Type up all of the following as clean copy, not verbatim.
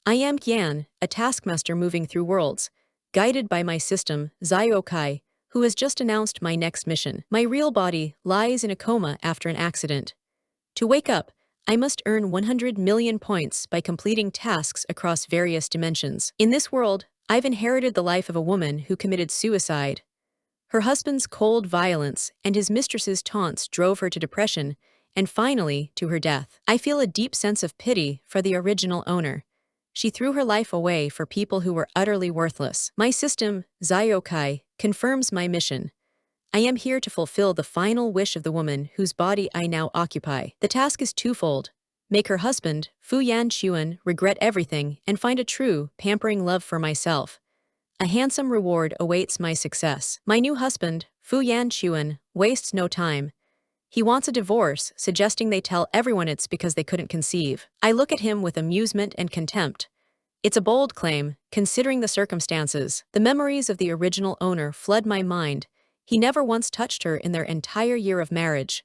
I am Yan, a taskmaster moving through worlds, guided by my system, Zyokai, who has just announced my next mission. My real body lies in a coma after an accident. To wake up, I must earn 100 million points by completing tasks across various dimensions. In this world, I've inherited the life of a woman who committed suicide. Her husband's cold violence and his mistress's taunts drove her to depression, and finally, to her death. I feel a deep sense of pity for the original owner. She threw her life away for people who were utterly worthless. My system, Zyokai, confirms my mission. I am here to fulfill the final wish of the woman whose body I now occupy. The task is twofold. Make her husband, Fu Yan Chuan, regret everything and find a true, pampering love for myself. A handsome reward awaits my success. My new husband, Fu Yan Chuan, wastes no time. He wants a divorce, suggesting they tell everyone it's because they couldn't conceive. I look at him with amusement and contempt. It's a bold claim, considering the circumstances. The memories of the original owner flood my mind. He never once touched her in their entire year of marriage.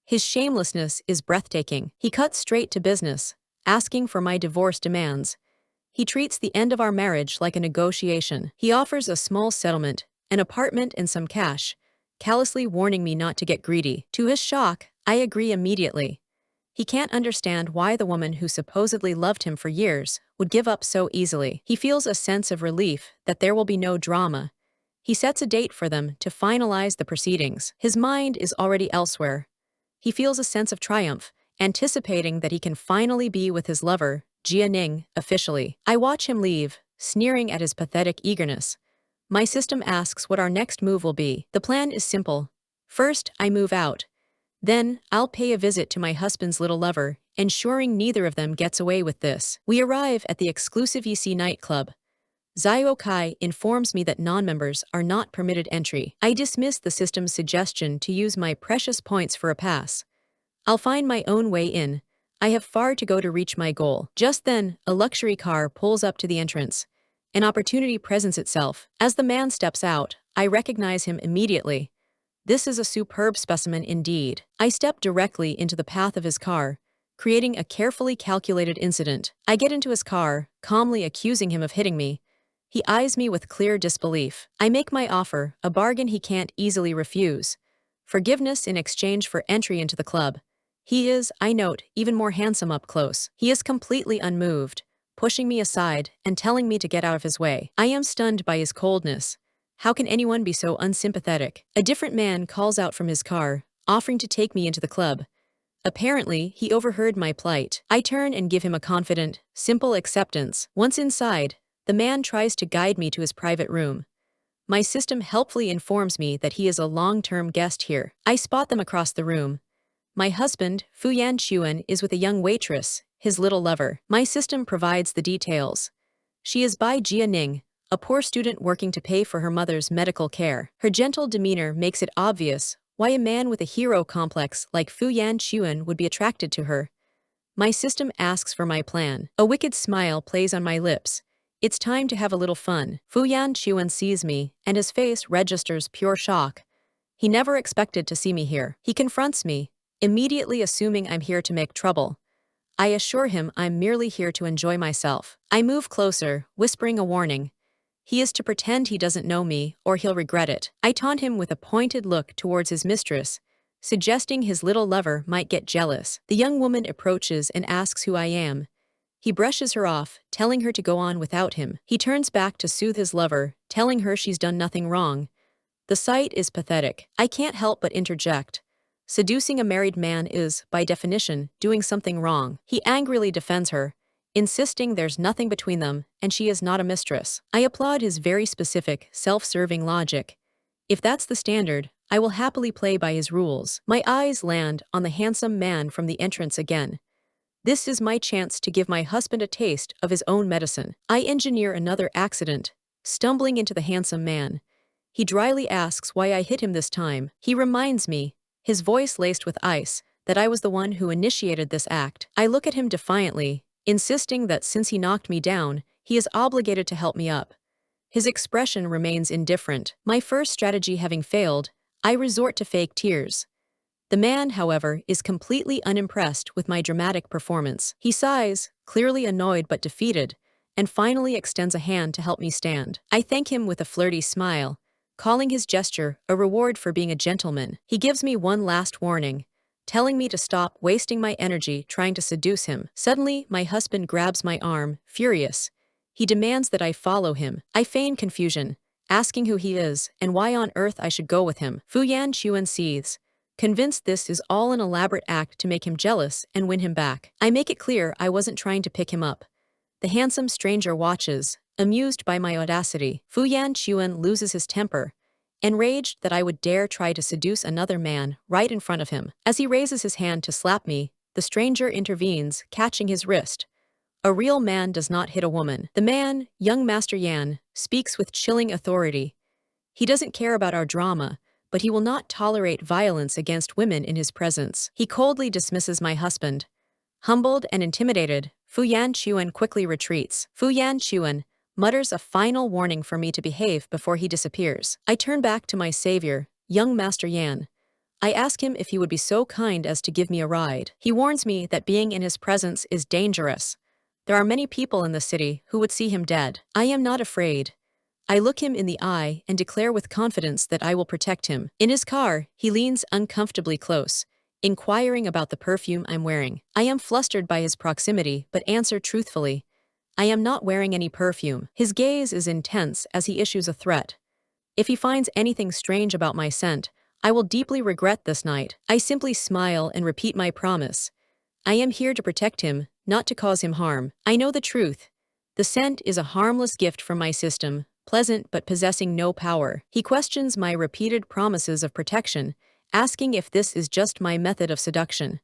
His shamelessness is breathtaking. He cuts straight to business, asking for my divorce demands. He treats the end of our marriage like a negotiation. He offers a small settlement, an apartment and some cash, callously warning me not to get greedy. To his shock, I agree immediately. He can't understand why the woman who supposedly loved him for years would give up so easily. He feels a sense of relief that there will be no drama. He sets a date for them to finalize the proceedings. His mind is already elsewhere. He feels a sense of triumph, anticipating that he can finally be with his lover, Jia Ning, officially. I watch him leave, sneering at his pathetic eagerness. My system asks what our next move will be. The plan is simple. First, I move out. Then, I'll pay a visit to my husband's little lover, ensuring neither of them gets away with this. We arrive at the exclusive EC nightclub. Zyokai informs me that non-members are not permitted entry. I dismiss the system's suggestion to use my precious points for a pass. I'll find my own way in. I have far to go to reach my goal. Just then, a luxury car pulls up to the entrance. An opportunity presents itself. As the man steps out, I recognize him immediately. This is a superb specimen indeed. I step directly into the path of his car, creating a carefully calculated incident. I get into his car, calmly accusing him of hitting me. He eyes me with clear disbelief. I make my offer, a bargain he can't easily refuse. Forgiveness in exchange for entry into the club. He is, I note, even more handsome up close. He is completely unmoved, pushing me aside and telling me to get out of his way. I am stunned by his coldness. How can anyone be so unsympathetic? A different man calls out from his car, offering to take me into the club. Apparently, he overheard my plight. I turn and give him a confident, simple acceptance. Once inside, the man tries to guide me to his private room. My system helpfully informs me that he is a long-term guest here. I spot them across the room. My husband, Fu Yan Chuan, is with a young waitress, his little lover. My system provides the details. She is by Jia Ning, a poor student working to pay for her mother's medical care. Her gentle demeanor makes it obvious why a man with a hero complex like Fu Yan Chuan would be attracted to her. My system asks for my plan. A wicked smile plays on my lips. It's time to have a little fun. Fu Yan Chuan sees me, and his face registers pure shock. He never expected to see me here. He confronts me, immediately assuming I'm here to make trouble. I assure him I'm merely here to enjoy myself. I move closer, whispering a warning. He is to pretend he doesn't know me, or he'll regret it. I taunt him with a pointed look towards his mistress, suggesting his little lover might get jealous. The young woman approaches and asks who I am. He brushes her off, telling her to go on without him. He turns back to soothe his lover, telling her she's done nothing wrong. The sight is pathetic. I can't help but interject. Seducing a married man is, by definition, doing something wrong. He angrily defends her, insisting there's nothing between them and she is not a mistress. I applaud his very specific, self-serving logic. If that's the standard, I will happily play by his rules. My eyes land on the handsome man from the entrance again. This is my chance to give my husband a taste of his own medicine. I engineer another accident, stumbling into the handsome man. He dryly asks why I hit him this time. He reminds me, his voice laced with ice, that I was the one who initiated this act. I look at him defiantly, insisting that since he knocked me down, he is obligated to help me up. His expression remains indifferent. My first strategy having failed, I resort to fake tears. The man, however, is completely unimpressed with my dramatic performance. He sighs, clearly annoyed but defeated, and finally extends a hand to help me stand. I thank him with a flirty smile, calling his gesture a reward for being a gentleman. He gives me one last warning, telling me to stop wasting my energy trying to seduce him. Suddenly, my husband grabs my arm, furious. He demands that I follow him. I feign confusion, asking who he is and why on earth I should go with him. Fu Yan Chuan seethes, convinced this is all an elaborate act to make him jealous and win him back. I make it clear I wasn't trying to pick him up. The handsome stranger watches, amused by my audacity. Fu Yan Chuan loses his temper, enraged that I would dare try to seduce another man right in front of him. As he raises his hand to slap me, the stranger intervenes, catching his wrist. A real man does not hit a woman. The man, young Master Yan, speaks with chilling authority. He doesn't care about our drama, but he will not tolerate violence against women in his presence. He coldly dismisses my husband. Humbled and intimidated, Fu Yan Chuan quickly retreats. Fu Yan Chuan mutters a final warning for me to behave before he disappears. I turn back to my savior, young Master Yan. I ask him if he would be so kind as to give me a ride. He warns me that being in his presence is dangerous. There are many people in the city who would see him dead. I am not afraid. I look him in the eye and declare with confidence that I will protect him. In his car, he leans uncomfortably close, inquiring about the perfume I'm wearing. I am flustered by his proximity, but answer truthfully. I am not wearing any perfume. His gaze is intense as he issues a threat. If he finds anything strange about my scent, I will deeply regret this night. I simply smile and repeat my promise. I am here to protect him, not to cause him harm. I know the truth. The scent is a harmless gift from my system, pleasant but possessing no power. He questions my repeated promises of protection, asking if this is just my method of seduction.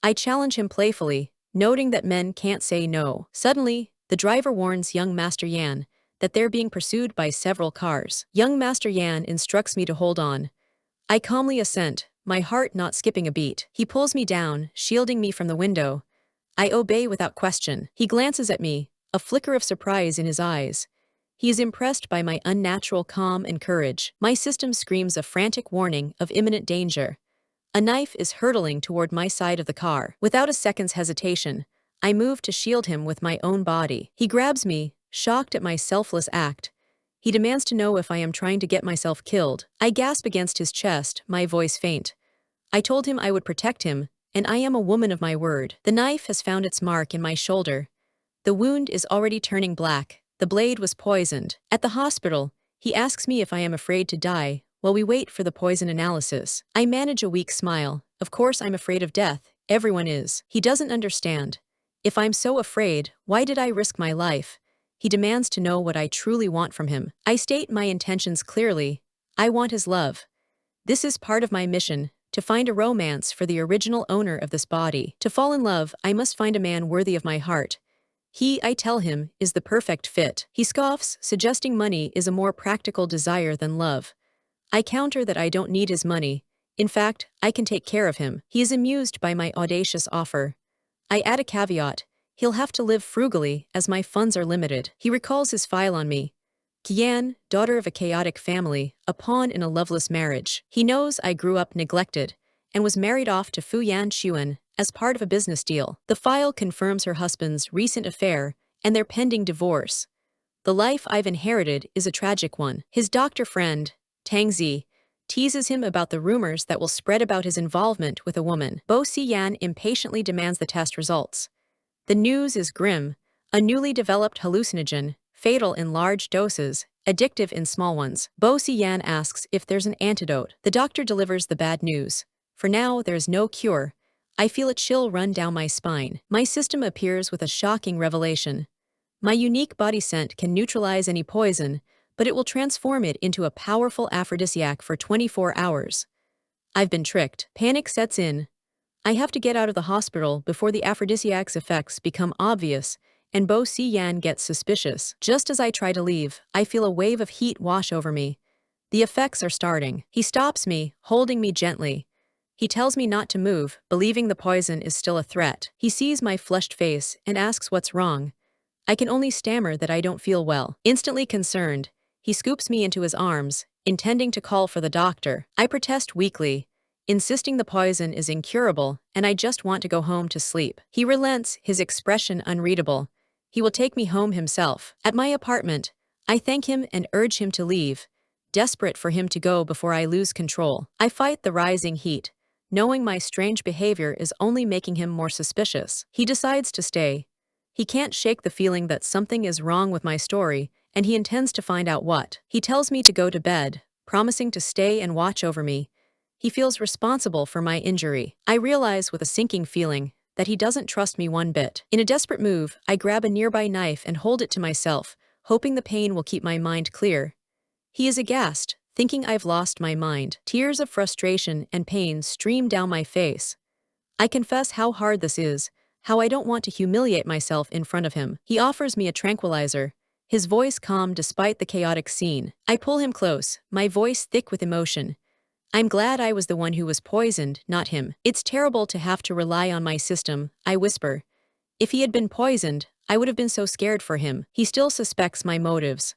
I challenge him playfully, noting that men can't say no. Suddenly, the driver warns young Master Yan that they're being pursued by several cars. Young Master Yan instructs me to hold on. I calmly assent, my heart not skipping a beat. He pulls me down, shielding me from the window. I obey without question. He glances at me, a flicker of surprise in his eyes. He is impressed by my unnatural calm and courage. My system screams a frantic warning of imminent danger. A knife is hurtling toward my side of the car. Without a second's hesitation, I move to shield him with my own body. He grabs me, shocked at my selfless act. He demands to know if I am trying to get myself killed. I gasp against his chest, my voice faint. I told him I would protect him, and I am a woman of my word. The knife has found its mark in my shoulder. The wound is already turning black. The blade was poisoned. At the hospital, he asks me if I am afraid to die, while we wait for the poison analysis. I manage a weak smile. Of course I'm afraid of death. Everyone is. He doesn't understand. If I'm so afraid, why did I risk my life? He demands to know what I truly want from him. I state my intentions clearly. I want his love. This is part of my mission, to find a romance for the original owner of this body. To fall in love, I must find a man worthy of my heart. He, I tell him, is the perfect fit. He scoffs, suggesting money is a more practical desire than love. I counter that I don't need his money. In fact, I can take care of him. He is amused by my audacious offer. I add a caveat. He'll have to live frugally, as my funds are limited. He recalls his file on me. Qian, daughter of a chaotic family, a pawn in a loveless marriage. He knows I grew up neglected, and was married off to Fu Yan Chuan as part of a business deal. The file confirms her husband's recent affair and their pending divorce. The life I've inherited is a tragic one. His doctor friend, Tangzi, teases him about the rumors that will spread about his involvement with a woman. Bossy Yan impatiently demands the test results. The news is grim. A newly developed hallucinogen, fatal in large doses, addictive in small ones. Bossy Yan asks if there's an antidote. The doctor delivers the bad news. For now, there is no cure. I feel a chill run down my spine. My system appears with a shocking revelation. My unique body scent can neutralize any poison, but it will transform it into a powerful aphrodisiac for 24 hours. I've been tricked. Panic sets in. I have to get out of the hospital before the aphrodisiac's effects become obvious, and Bossy Yan gets suspicious. Just as I try to leave, I feel a wave of heat wash over me. The effects are starting. He stops me, holding me gently. He tells me not to move, believing the poison is still a threat. He sees my flushed face and asks what's wrong. I can only stammer that I don't feel well. Instantly concerned, he scoops me into his arms, intending to call for the doctor. I protest weakly, insisting the poison is incurable and I just want to go home to sleep. He relents, his expression unreadable. He will take me home himself. At my apartment, I thank him and urge him to leave, desperate for him to go before I lose control. I fight the rising heat, knowing my strange behavior is only making him more suspicious. He decides to stay. He can't shake the feeling that something is wrong with my story, and he intends to find out what. He tells me to go to bed, promising to stay and watch over me. He feels responsible for my injury. I realize with a sinking feeling that he doesn't trust me one bit. In a desperate move, I grab a nearby knife and hold it to myself, hoping the pain will keep my mind clear. He is aghast, thinking I've lost my mind. Tears of frustration and pain stream down my face. I confess how hard this is, how I don't want to humiliate myself in front of him. He offers me a tranquilizer, his voice calm despite the chaotic scene. I pull him close, my voice thick with emotion. I'm glad I was the one who was poisoned, not him. It's terrible to have to rely on my system, I whisper. If he had been poisoned, I would have been so scared for him. He still suspects my motives.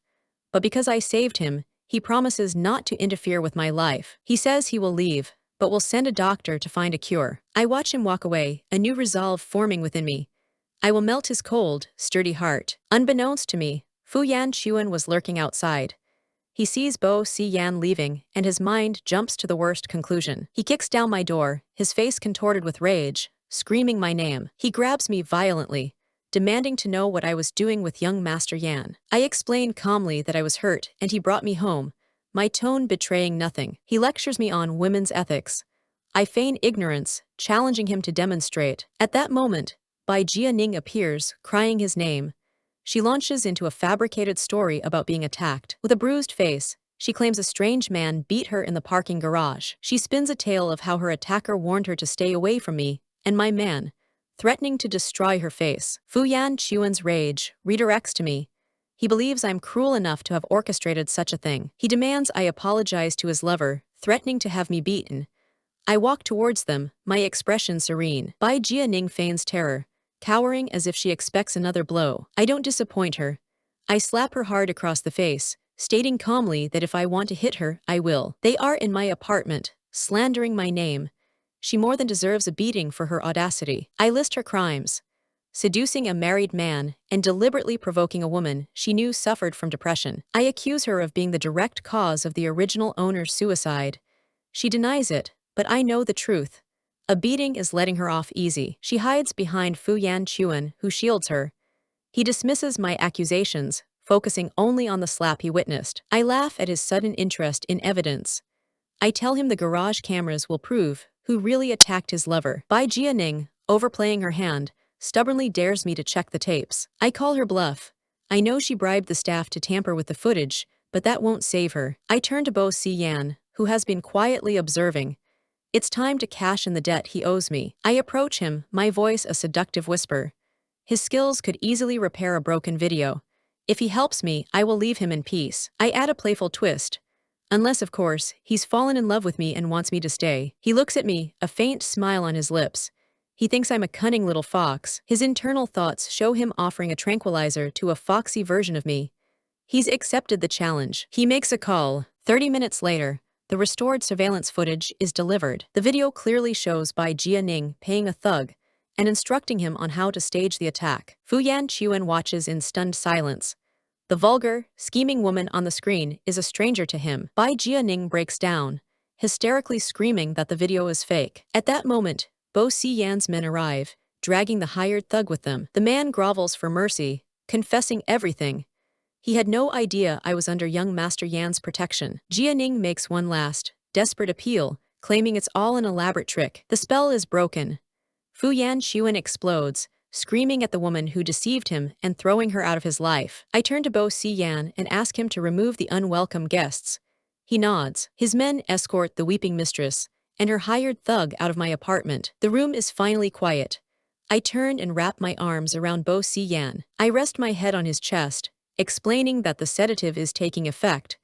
But because I saved him, he promises not to interfere with my life. He says he will leave, but will send a doctor to find a cure. I watch him walk away, a new resolve forming within me. I will melt his cold, sturdy heart. Unbeknownst to me, Fu Yan Chuan was lurking outside. He sees Bo Si Yan leaving, and his mind jumps to the worst conclusion. He kicks down my door, his face contorted with rage, screaming my name. He grabs me violently, demanding to know what I was doing with young Master Yan. I explain calmly that I was hurt and he brought me home, my tone betraying nothing. He lectures me on women's ethics. I feign ignorance, challenging him to demonstrate. At that moment, Bai Jianing appears, crying his name. She launches into a fabricated story about being attacked. With a bruised face, she claims a strange man beat her in the parking garage. She spins a tale of how her attacker warned her to stay away from me and my man, threatening to destroy her face. Fu Yan Chuan's rage redirects to me. He believes I'm cruel enough to have orchestrated such a thing. He demands I apologize to his lover, threatening to have me beaten. I walk towards them, my expression serene. Bai Jianing feigns terror, cowering as if she expects another blow. I don't disappoint her. I slap her hard across the face, stating calmly that if I want to hit her, I will. They are in my apartment, slandering my name. She more than deserves a beating for her audacity. I list her crimes: seducing a married man and deliberately provoking a woman she knew suffered from depression. I accuse her of being the direct cause of the original owner's suicide. She denies it, but I know the truth. A beating is letting her off easy. She hides behind Fu Yan Chuan, who shields her. He dismisses my accusations, focusing only on the slap he witnessed. I laugh at his sudden interest in evidence. I tell him the garage cameras will prove who really attacked his lover. Bai Jianing, overplaying her hand, stubbornly dares me to check the tapes. I call her bluff. I know she bribed the staff to tamper with the footage, but that won't save her. I turn to Bo Si Yan, who has been quietly observing. It's time to cash in the debt he owes me. I approach him, my voice a seductive whisper. His skills could easily repair a broken video. If he helps me, I will leave him in peace. I add a playful twist. Unless, of course, he's fallen in love with me and wants me to stay. He looks at me, a faint smile on his lips. He thinks I'm a cunning little fox. His internal thoughts show him offering a tranquilizer to a foxy version of me. He's accepted the challenge. He makes a call. 30 minutes later, the restored surveillance footage is delivered. The video clearly shows Bai Jianing paying a thug and instructing him on how to stage the attack. Fu Yan Chuan watches in stunned silence. The vulgar, scheming woman on the screen is a stranger to him. Bai Jianing breaks down, hysterically screaming that the video is fake. At that moment, Bo Si Yan's men arrive, dragging the hired thug with them. The man grovels for mercy, confessing everything. He had no idea I was under young Master Yan's protection. Jianing makes one last, desperate appeal, claiming it's all an elaborate trick. The spell is broken. Fu Yan Chuan explodes, screaming at the woman who deceived him and throwing her out of his life. I turn to Bo Si Yan and ask him to remove the unwelcome guests. He nods. His men escort the weeping mistress and her hired thug out of my apartment. The room is finally quiet. I turn and wrap my arms around Bo Si Yan. I rest my head on his chest, explaining that the sedative is taking effect.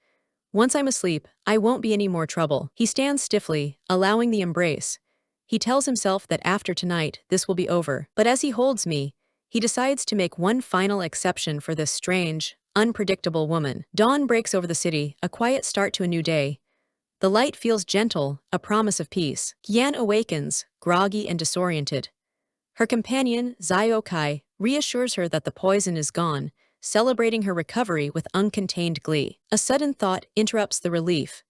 Once I'm asleep, I won't be any more trouble. He stands stiffly, allowing the embrace. He tells himself that after tonight, this will be over. But as he holds me, he decides to make one final exception for this strange, unpredictable woman. Dawn breaks over the city, a quiet start to a new day. The light feels gentle, a promise of peace. Yan awakens, groggy and disoriented. Her companion, Zio Kai, reassures her that the poison is gone, celebrating her recovery with uncontained glee. A sudden thought interrupts the relief.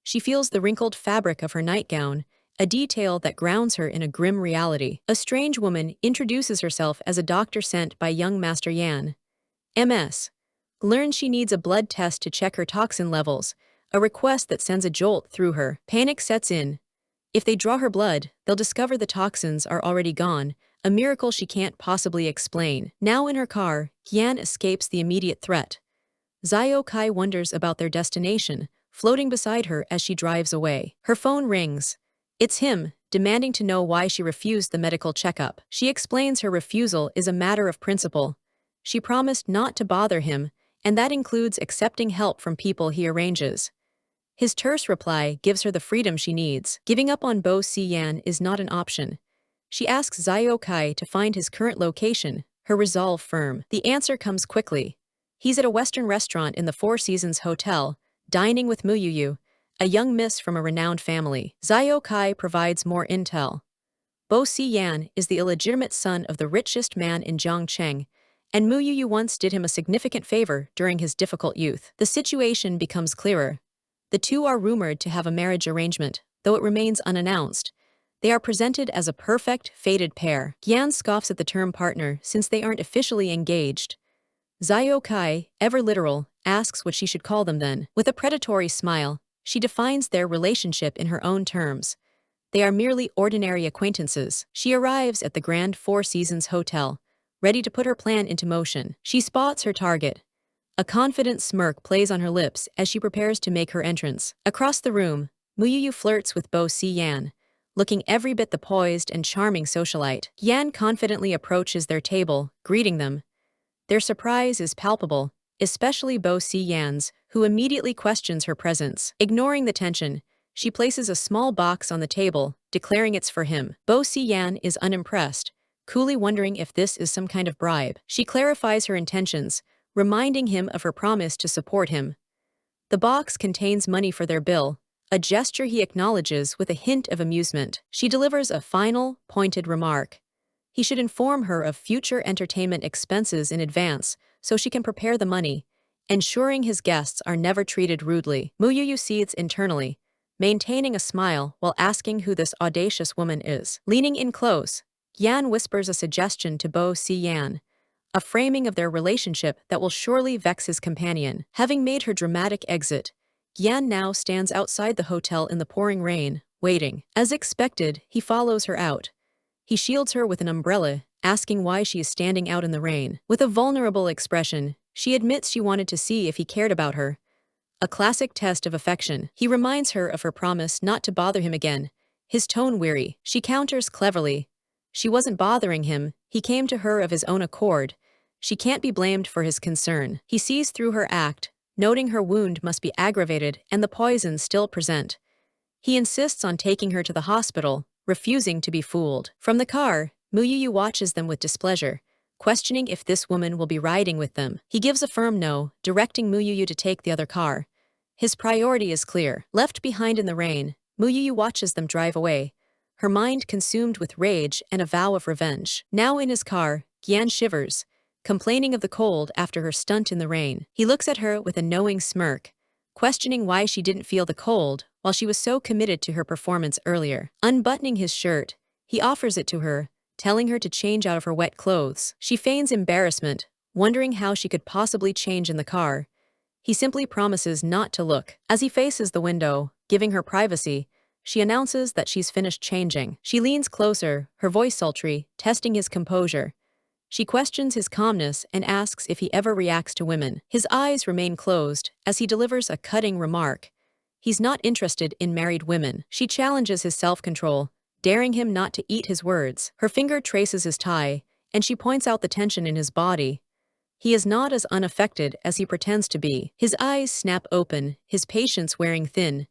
She feels the wrinkled fabric of her nightgown, a detail that grounds her in a grim reality. A strange woman introduces herself as a doctor sent by young Master Yan. MS. Learns she needs a blood test to check her toxin levels, a request that sends a jolt through her. Panic sets in. If they draw her blood, they'll discover the toxins are already gone, a miracle she can't possibly explain. Now in her car, Yan escapes the immediate threat. Zio Kai wonders about their destination, floating beside her as she drives away. Her phone rings. It's him, demanding to know why she refused the medical checkup. She explains her refusal is a matter of principle. She promised not to bother him, and that includes accepting help from people he arranges. His terse reply gives her the freedom she needs. Giving up on bossy Yan is not an option. She asks Zio Kai to find his current location, her resolve firm. The answer comes quickly. He's at a Western restaurant in the Four Seasons Hotel, dining with Muyuyu, a young miss from a renowned family. Zio Kai provides more intel. Bossy Yan is the illegitimate son of the richest man in Jiangcheng, and Muyuyu once did him a significant favor during his difficult youth. The situation becomes clearer. The two are rumored to have a marriage arrangement, though it remains unannounced. They are presented as a perfect, fated pair. Yan scoffs at the term partner since they aren't officially engaged. Zio Kai, ever literal, asks what she should call them then. With a predatory smile, she defines their relationship in her own terms. They are merely ordinary acquaintances. She arrives at the Grand Four Seasons Hotel, ready to put her plan into motion. She spots her target. A confident smirk plays on her lips as she prepares to make her entrance. Across the room, Muyuyu flirts with bossy Yan, looking every bit the poised and charming socialite. Yan confidently approaches their table, greeting them. Their surprise is palpable, especially bossy Yan's, who immediately questions her presence. Ignoring the tension, she places a small box on the table, declaring it's for him. Bossy Yan is unimpressed, coolly wondering if this is some kind of bribe. She clarifies her intentions, reminding him of her promise to support him. The box contains money for their bill, a gesture he acknowledges with a hint of amusement. She delivers a final, pointed remark. He should inform her of future entertainment expenses in advance so she can prepare the money, ensuring his guests are never treated rudely. Muyuyu seethes internally, maintaining a smile while asking who this audacious woman is. Leaning in close, Yan whispers a suggestion to bossy Yan, a framing of their relationship that will surely vex his companion. Having made her dramatic exit, Yan now stands outside the hotel in the pouring rain, waiting. As expected, he follows her out. He shields her with an umbrella, asking why she is standing out in the rain. With a vulnerable expression, she admits she wanted to see if he cared about her. A classic test of affection. He reminds her of her promise not to bother him again, his tone weary. She counters cleverly. She wasn't bothering him, he came to her of his own accord. She can't be blamed for his concern. He sees through her act, noting her wound must be aggravated and the poison still present. He insists on taking her to the hospital, refusing to be fooled. From the car, Muyuyu watches them with displeasure, questioning if this woman will be riding with them. He gives a firm no, directing Muyuyu to take the other car. His priority is clear. Left behind in the rain, Muyuyu watches them drive away, her mind consumed with rage and a vow of revenge. Now in his car, Yan shivers, complaining of the cold after her stunt in the rain. He looks at her with a knowing smirk, questioning why she didn't feel the cold while she was so committed to her performance earlier. Unbuttoning his shirt, he offers it to her, telling her to change out of her wet clothes. She feigns embarrassment, wondering how she could possibly change in the car. He simply promises not to look. As he faces the window, giving her privacy, she announces that she's finished changing. She leans closer, her voice sultry, testing his composure. She questions his calmness and asks if he ever reacts to women. His eyes remain closed as he delivers a cutting remark. He's not interested in married women. She challenges his self-control, daring him not to eat his words. Her finger traces his tie, and she points out the tension in his body. He is not as unaffected as he pretends to be. His eyes snap open, his patience wearing thin.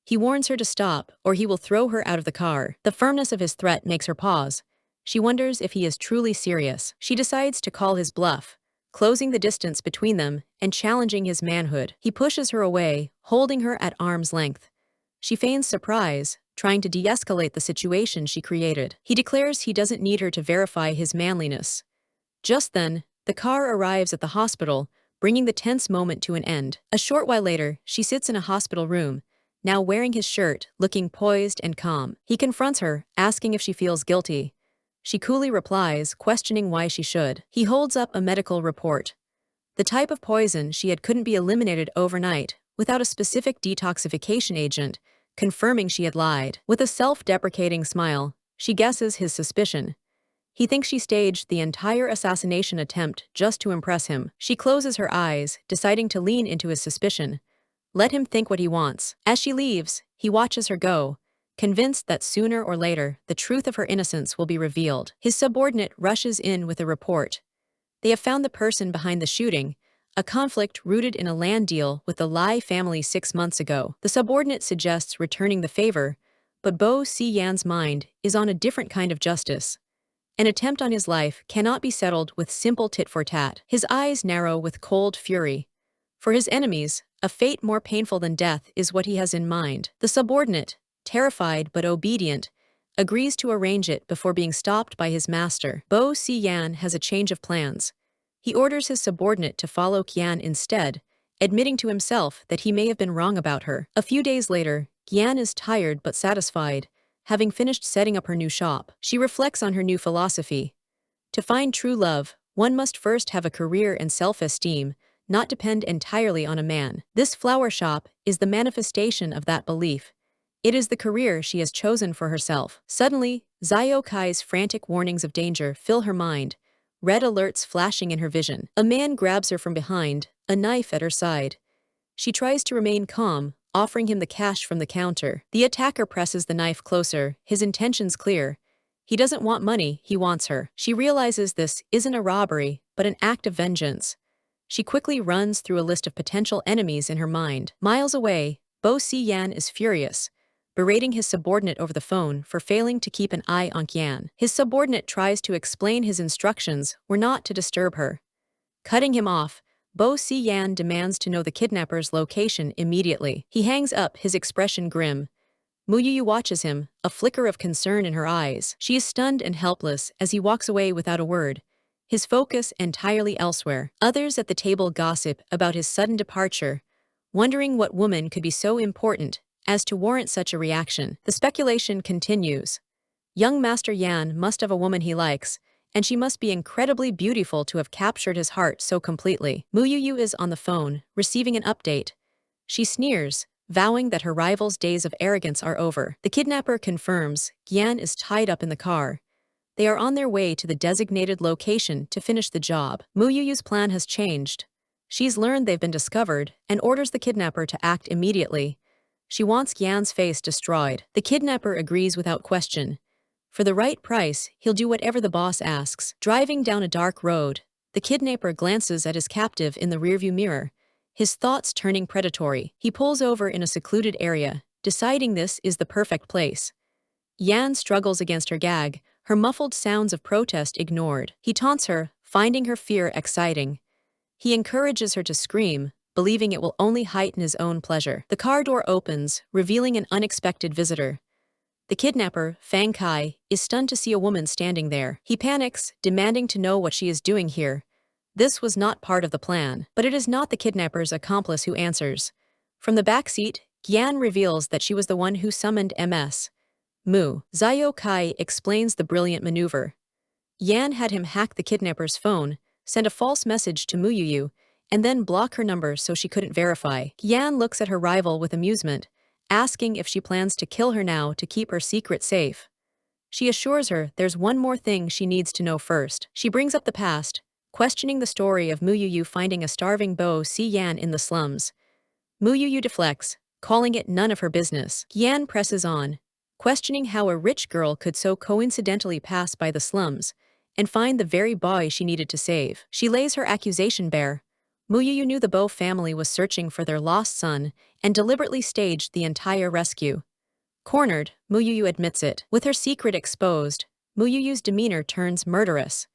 He warns her to stop, or he will throw her out of the car. The firmness of his threat makes her pause. She wonders if he is truly serious. She decides to call his bluff, closing the distance between them and challenging his manhood. He pushes her away, holding her at arm's length. She feigns surprise, trying to de-escalate the situation she created. He declares he doesn't need her to verify his manliness. Just then, the car arrives at the hospital, bringing the tense moment to an end. A short while later, she sits in a hospital room, now wearing his shirt, looking poised and calm. He confronts her, asking if she feels guilty. She coolly replies, questioning why she should. He holds up a medical report. The type of poison she had couldn't be eliminated overnight, without a specific detoxification agent, confirming she had lied. With a self-deprecating smile, she guesses his suspicion. He thinks she staged the entire assassination attempt just to impress him. She closes her eyes, deciding to lean into his suspicion. Let him think what he wants. As she leaves, he watches her go, convinced that sooner or later, the truth of her innocence will be revealed. His subordinate rushes in with a report. They have found the person behind the shooting, a conflict rooted in a land deal with the Lai family 6 months ago. The subordinate suggests returning the favor, but bossy Yan's mind is on a different kind of justice. An attempt on his life cannot be settled with simple tit-for-tat. His eyes narrow with cold fury. For his enemies, a fate more painful than death is what he has in mind. The subordinate, terrified but obedient, agrees to arrange it before being stopped by his master. Bossy Yan has a change of plans. He orders his subordinate to follow Qian instead, admitting to himself that he may have been wrong about her. A few days later, Qian is tired but satisfied, having finished setting up her new shop. She reflects on her new philosophy. To find true love, one must first have a career and self-esteem, not depend entirely on a man. This flower shop is the manifestation of that belief. It is the career she has chosen for herself. Suddenly, Xiao Kai's frantic warnings of danger fill her mind, red alerts flashing in her vision. A man grabs her from behind, a knife at her side. She tries to remain calm, offering him the cash from the counter. The attacker presses the knife closer, his intentions clear. He doesn't want money, he wants her. She realizes this isn't a robbery, but an act of vengeance. She quickly runs through a list of potential enemies in her mind. Miles away, Bossy Yan is furious, berating his subordinate over the phone for failing to keep an eye on Qian. His subordinate tries to explain his instructions were not to disturb her. Cutting him off, Bossy Yan demands to know the kidnapper's location immediately. He hangs up, his expression grim. Muyu watches him, a flicker of concern in her eyes. She is stunned and helpless as he walks away without a word, his focus entirely elsewhere. Others at the table gossip about his sudden departure, wondering what woman could be so important as to warrant such a reaction. The speculation continues. Young Master Yan must have a woman he likes, and she must be incredibly beautiful to have captured his heart so completely. Muyu is on the phone, receiving an update. She sneers, vowing that her rival's days of arrogance are over. The kidnapper confirms Yan is tied up in the car. They are on their way to the designated location to finish the job. Muyu's plan has changed. She's learned they've been discovered and orders the kidnapper to act immediately. She wants Yan's face destroyed. The kidnapper agrees without question. For the right price, he'll do whatever the boss asks. Driving down a dark road, the kidnapper glances at his captive in the rearview mirror, his thoughts turning predatory. He pulls over in a secluded area, deciding this is the perfect place. Yan struggles against her gag, her muffled sounds of protest ignored. He taunts her, finding her fear exciting. He encourages her to scream, believing it will only heighten his own pleasure. The car door opens, revealing an unexpected visitor. The kidnapper, Fang Kai, is stunned to see a woman standing there. He panics, demanding to know what she is doing here. This was not part of the plan, but it is not the kidnapper's accomplice who answers. From the back seat, Yan reveals that she was the one who summoned MS. Xiao Kai explains the brilliant maneuver. Yan had him hack the kidnapper's phone, send a false message to Muyu, and then block her number so she couldn't verify. Yan looks at her rival with amusement, asking if she plans to kill her now to keep her secret safe. She assures her there's one more thing she needs to know first. She brings up the past, questioning the story of Muyu finding a starving Bossy Yan in the slums. Muyu deflects, calling it none of her business. Yan presses on, questioning how a rich girl could so coincidentally pass by the slums and find the very boy she needed to save. She lays her accusation bare. Muyu knew the Bo family was searching for their lost son and deliberately staged the entire rescue. Cornered, Muyu admits it. With her secret exposed, Muyu's demeanor turns murderous.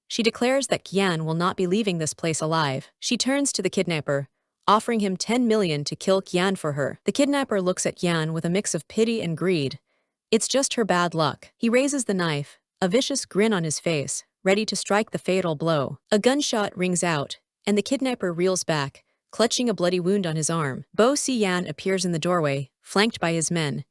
She declares that Qian will not be leaving this place alive. She turns to the kidnapper, offering him 10 million to kill Qian for her. The kidnapper looks at Qian with a mix of pity and greed. It's just her bad luck. He raises the knife, a vicious grin on his face, ready to strike the fatal blow. A gunshot rings out, and the kidnapper reels back, clutching a bloody wound on his arm. Bossy appears in the doorway, flanked by his men.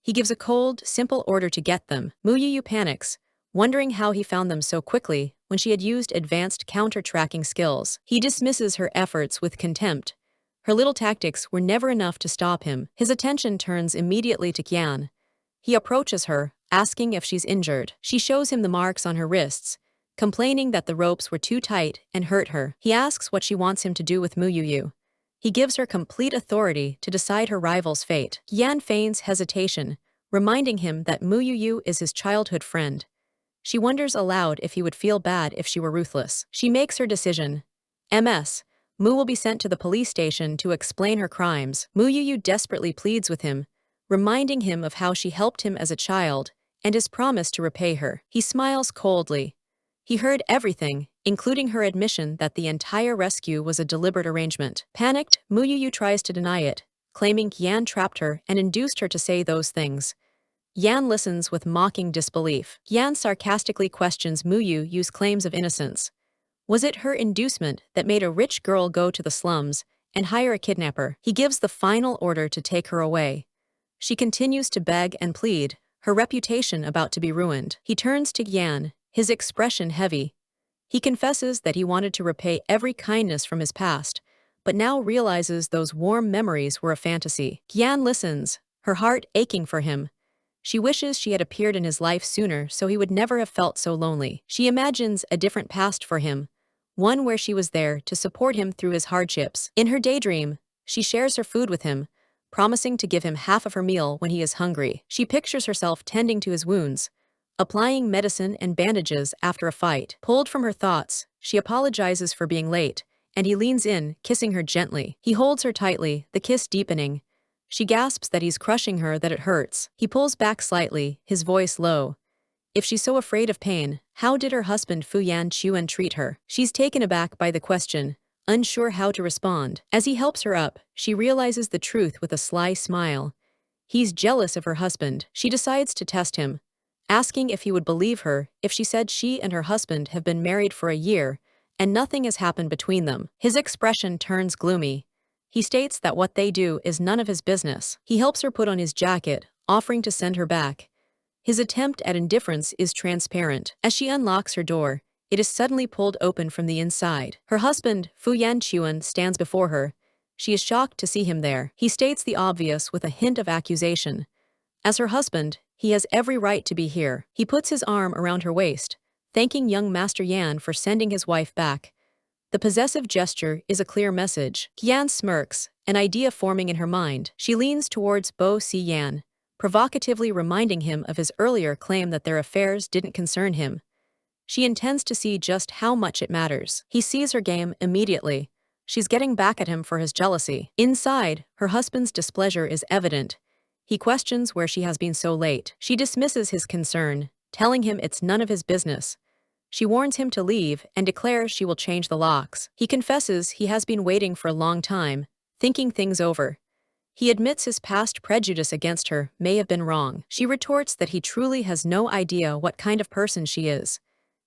He gives a cold, simple order to get them. Moo panics, wondering how he found them so quickly when she had used advanced counter-tracking skills. He dismisses her efforts with contempt. Her little tactics were never enough to stop him. His attention turns immediately to Kyan. He approaches her, asking if she's injured. She shows him the marks on her wrists, complaining that the ropes were too tight and hurt her. He asks what she wants him to do with Moo. He gives her complete authority to decide her rival's fate. Yan feigns hesitation, reminding him that Moo is his childhood friend. She wonders aloud if he would feel bad if she were ruthless. She makes her decision. MS. Moo will be sent to the police station to explain her crimes. Moo desperately pleads with him, reminding him of how she helped him as a child and his promise to repay her. He smiles coldly. He heard everything, including her admission that the entire rescue was a deliberate arrangement. Panicked, Moo tries to deny it, claiming Yan trapped her and induced her to say those things. Yan listens with mocking disbelief. Yan sarcastically questions Moo's claims of innocence. Was it her inducement that made a rich girl go to the slums and hire a kidnapper? He gives the final order to take her away. She continues to beg and plead, her reputation about to be ruined. He turns to Yan, his expression heavy. He confesses that he wanted to repay every kindness from his past, but now realizes those warm memories were a fantasy. Yan listens, her heart aching for him. She wishes she had appeared in his life sooner so he would never have felt so lonely. She imagines a different past for him, one where she was there to support him through his hardships. In her daydream, she shares her food with him, promising to give him half of her meal when he is hungry. She pictures herself tending to his wounds, applying medicine and bandages after a fight. Pulled from her thoughts, she apologizes for being late, and he leans in, kissing her gently. He holds her tightly, the kiss deepening. She gasps that he's crushing her, that it hurts. He pulls back slightly, his voice low. If she's so afraid of pain, how did her husband Fu Yanchuan treat her? She's taken aback by the question, unsure how to respond. As he helps her up, she realizes the truth with a sly smile. He's jealous of her husband. She decides to test him, asking if he would believe her if she said she and her husband have been married for a year and nothing has happened between them. His expression turns gloomy. He states that what they do is none of his business. He helps her put on his jacket, offering to send her back. His attempt at indifference is transparent. As she unlocks her door, it is suddenly pulled open from the inside. Her husband, Fu Yanchuan, stands before her. She is shocked to see him there. He states the obvious with a hint of accusation. As her husband, he has every right to be here. He puts his arm around her waist, thanking young Master Yan for sending his wife back. The possessive gesture is a clear message. Yan smirks, an idea forming in her mind. She leans towards Bossy Yan, provocatively reminding him of his earlier claim that their affairs didn't concern him. She intends to see just how much it matters. He sees her game immediately. She's getting back at him for his jealousy. Inside, her husband's displeasure is evident. He questions where she has been so late. She dismisses his concern, telling him it's none of his business. She warns him to leave and declares she will change the locks. He confesses he has been waiting for a long time, thinking things over. He admits his past prejudice against her may have been wrong. She retorts that he truly has no idea what kind of person she is.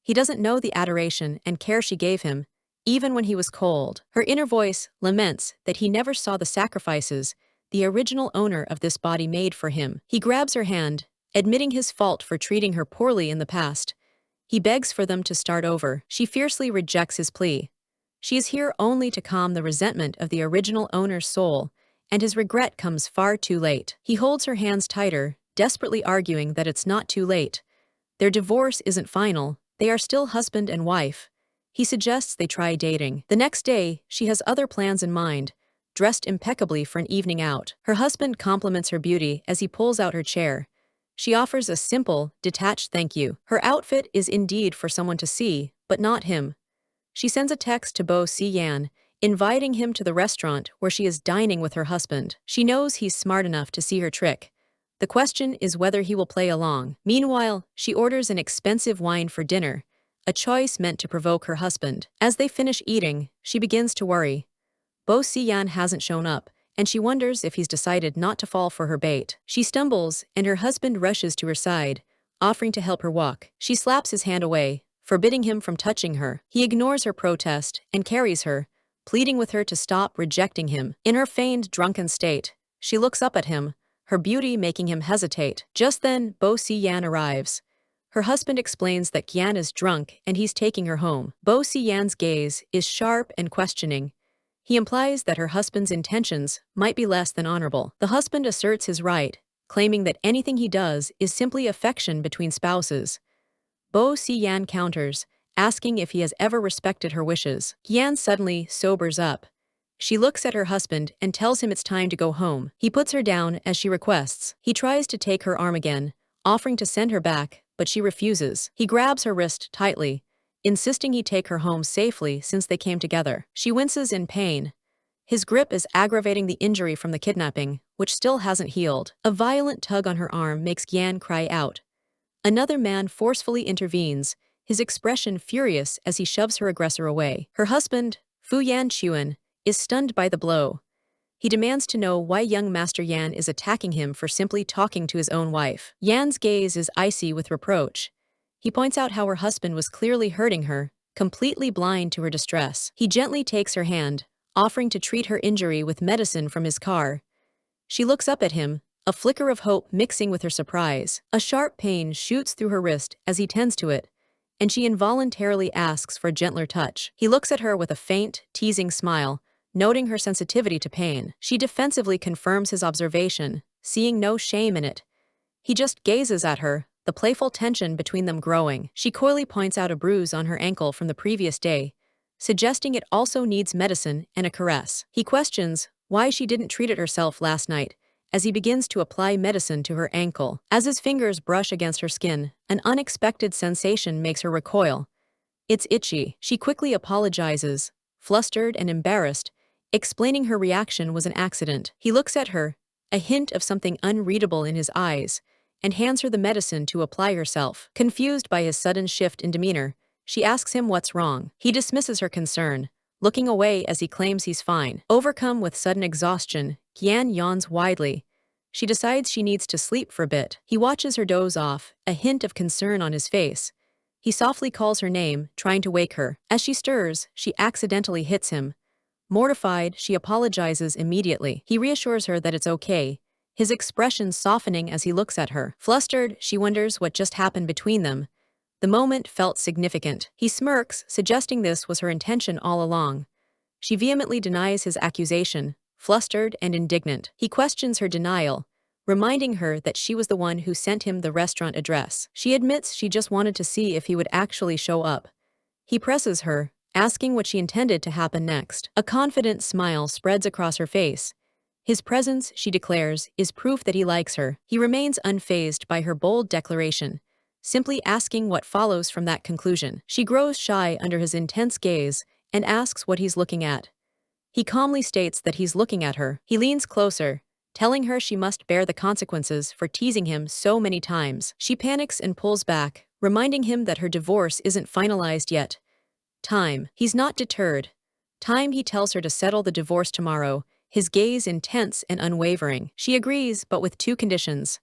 He doesn't know the adoration and care she gave him, even when he was cold. Her inner voice laments that he never saw the sacrifices the original owner of this body made for him. He grabs her hand, admitting his fault for treating her poorly in the past. He begs for them to start over. She fiercely rejects his plea. She is here only to calm the resentment of the original owner's soul, and his regret comes far too late. He holds her hands tighter, desperately arguing that it's not too late. Their divorce isn't final, they are still husband and wife. He suggests they try dating. The next day, she has other plans in mind, dressed impeccably for an evening out. Her husband compliments her beauty as he pulls out her chair. She offers a simple, detached thank you. Her outfit is indeed for someone to see, but not him. She sends a text to Bossy Yan, inviting him to the restaurant where she is dining with her husband. She knows he's smart enough to see her trick. The question is whether he will play along. Meanwhile, she orders an expensive wine for dinner, a choice meant to provoke her husband. As they finish eating, she begins to worry. Bossy Yan hasn't shown up, and she wonders if he's decided not to fall for her bait. She stumbles, and her husband rushes to her side, offering to help her walk. She slaps his hand away, forbidding him from touching her. He ignores her protest and carries her, pleading with her to stop rejecting him. In her feigned drunken state, she looks up at him, her beauty making him hesitate. Just then, bossy Yan arrives. Her husband explains that Yan is drunk and he's taking her home. Bossy Yan's gaze is sharp and questioning. He implies that her husband's intentions might be less than honorable. The husband asserts his right, claiming that anything he does is simply affection between spouses. Bossy Yan counters, asking if he has ever respected her wishes. Yan suddenly sobers up. She looks at her husband and tells him it's time to go home. He puts her down as she requests. He tries to take her arm again, offering to send her back, but she refuses. He grabs her wrist tightly, insisting he take her home safely since they came together. She winces in pain. His grip is aggravating the injury from the kidnapping, which still hasn't healed. A violent tug on her arm makes Yan cry out. Another man forcefully intervenes, his expression furious as he shoves her aggressor away. Her husband, Fu Yan Chuan, is stunned by the blow. He demands to know why young Master Yan is attacking him for simply talking to his own wife. Yan's gaze is icy with reproach. He points out how her husband was clearly hurting her, completely blind to her distress. He gently takes her hand, offering to treat her injury with medicine from his car. She looks up at him, a flicker of hope mixing with her surprise. A sharp pain shoots through her wrist as he tends to it, and she involuntarily asks for a gentler touch. He looks at her with a faint, teasing smile, noting her sensitivity to pain. She defensively confirms his observation, seeing no shame in it. He just gazes at her, the playful tension between them growing. She coyly points out a bruise on her ankle from the previous day, suggesting it also needs medicine and a caress. He questions why she didn't treat it herself last night, as he begins to apply medicine to her ankle. As his fingers brush against her skin, an unexpected sensation makes her recoil. It's itchy. She quickly apologizes, flustered and embarrassed, explaining her reaction was an accident. He looks at her, a hint of something unreadable in his eyes, and hands her the medicine to apply herself. Confused by his sudden shift in demeanor, she asks him what's wrong. He dismisses her concern, looking away as he claims he's fine. Overcome with sudden exhaustion, Yan yawns widely. She decides she needs to sleep for a bit. He watches her doze off, a hint of concern on his face. He softly calls her name, trying to wake her. As she stirs, she accidentally hits him. Mortified, she apologizes immediately. He reassures her that it's okay, his expression softening as he looks at her. Flustered, she wonders what just happened between them. The moment felt significant. He smirks, suggesting this was her intention all along. She vehemently denies his accusation, flustered and indignant. He questions her denial, reminding her that she was the one who sent him the restaurant address. She admits she just wanted to see if he would actually show up. He presses her, asking what she intended to happen next. A confident smile spreads across her face. His presence, she declares, is proof that he likes her. He remains unfazed by her bold declaration, simply asking what follows from that conclusion. She grows shy under his intense gaze and asks what he's looking at. He calmly states that he's looking at her. He leans closer, telling her she must bear the consequences for teasing him so many times. She panics and pulls back, reminding him that her divorce isn't finalized yet. Time. He's not deterred. Time, he tells her to settle the divorce tomorrow, his gaze intense and unwavering. She agrees, but with two conditions.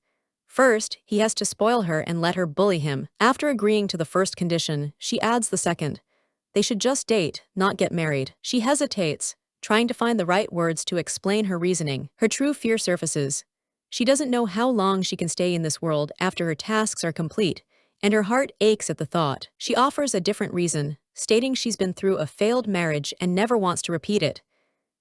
First, he has to spoil her and let her bully him. After agreeing to the first condition, she adds the second. They should just date, not get married. She hesitates, trying to find the right words to explain her reasoning. Her true fear surfaces. She doesn't know how long she can stay in this world after her tasks are complete, and her heart aches at the thought. She offers a different reason, stating she's been through a failed marriage and never wants to repeat it.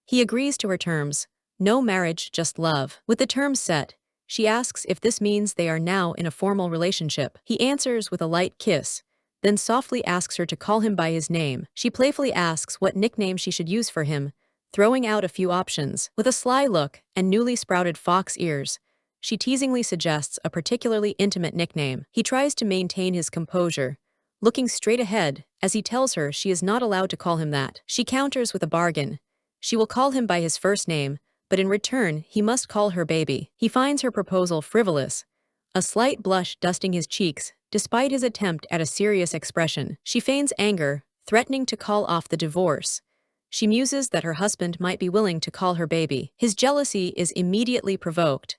He agrees to her terms. No marriage, just love. With the terms set, she asks if this means they are now in a formal relationship. He answers with a light kiss, then softly asks her to call him by his name. She playfully asks what nickname she should use for him, throwing out a few options. With a sly look and newly sprouted fox ears, she teasingly suggests a particularly intimate nickname. He tries to maintain his composure, looking straight ahead as he tells her she is not allowed to call him that. She counters with a bargain. She will call him by his first name, but in return, he must call her baby. He finds her proposal frivolous, a slight blush dusting his cheeks, despite his attempt at a serious expression. She feigns anger, threatening to call off the divorce. She muses that her husband might be willing to call her baby. His jealousy is immediately provoked.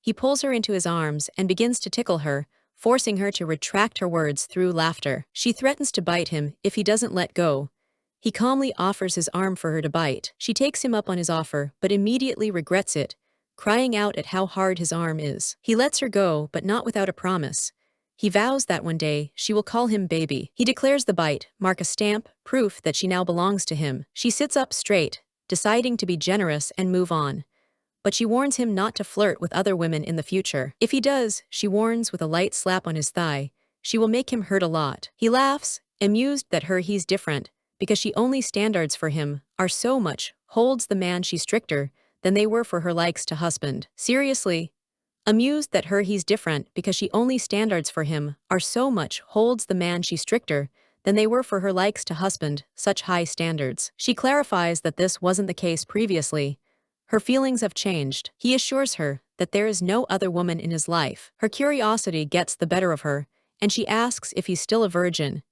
He pulls her into his arms and begins to tickle her, forcing her to retract her words through laughter. She threatens to bite him if he doesn't let go. He calmly offers his arm for her to bite. She takes him up on his offer, but immediately regrets it, crying out at how hard his arm is. He lets her go, but not without a promise. He vows that one day, she will call him baby. He declares the bite, mark a stamp, proof that she now belongs to him. She sits up straight, deciding to be generous and move on. But she warns him not to flirt with other women in the future. If he does, she warns with a light slap on his thigh, she will make him hurt a lot. He laughs, amused that he's different, because she only standards for him are so much, holds the man she stricter than they were for her likes to husband. Seriously? Amused that he's different because she only standards for him are so much, holds the man she stricter than they were for her likes to husband, such high standards. She clarifies that this wasn't the case previously. Her feelings have changed. He assures her that there is no other woman in his life. Her curiosity gets the better of her, and she asks if he's still a virgin.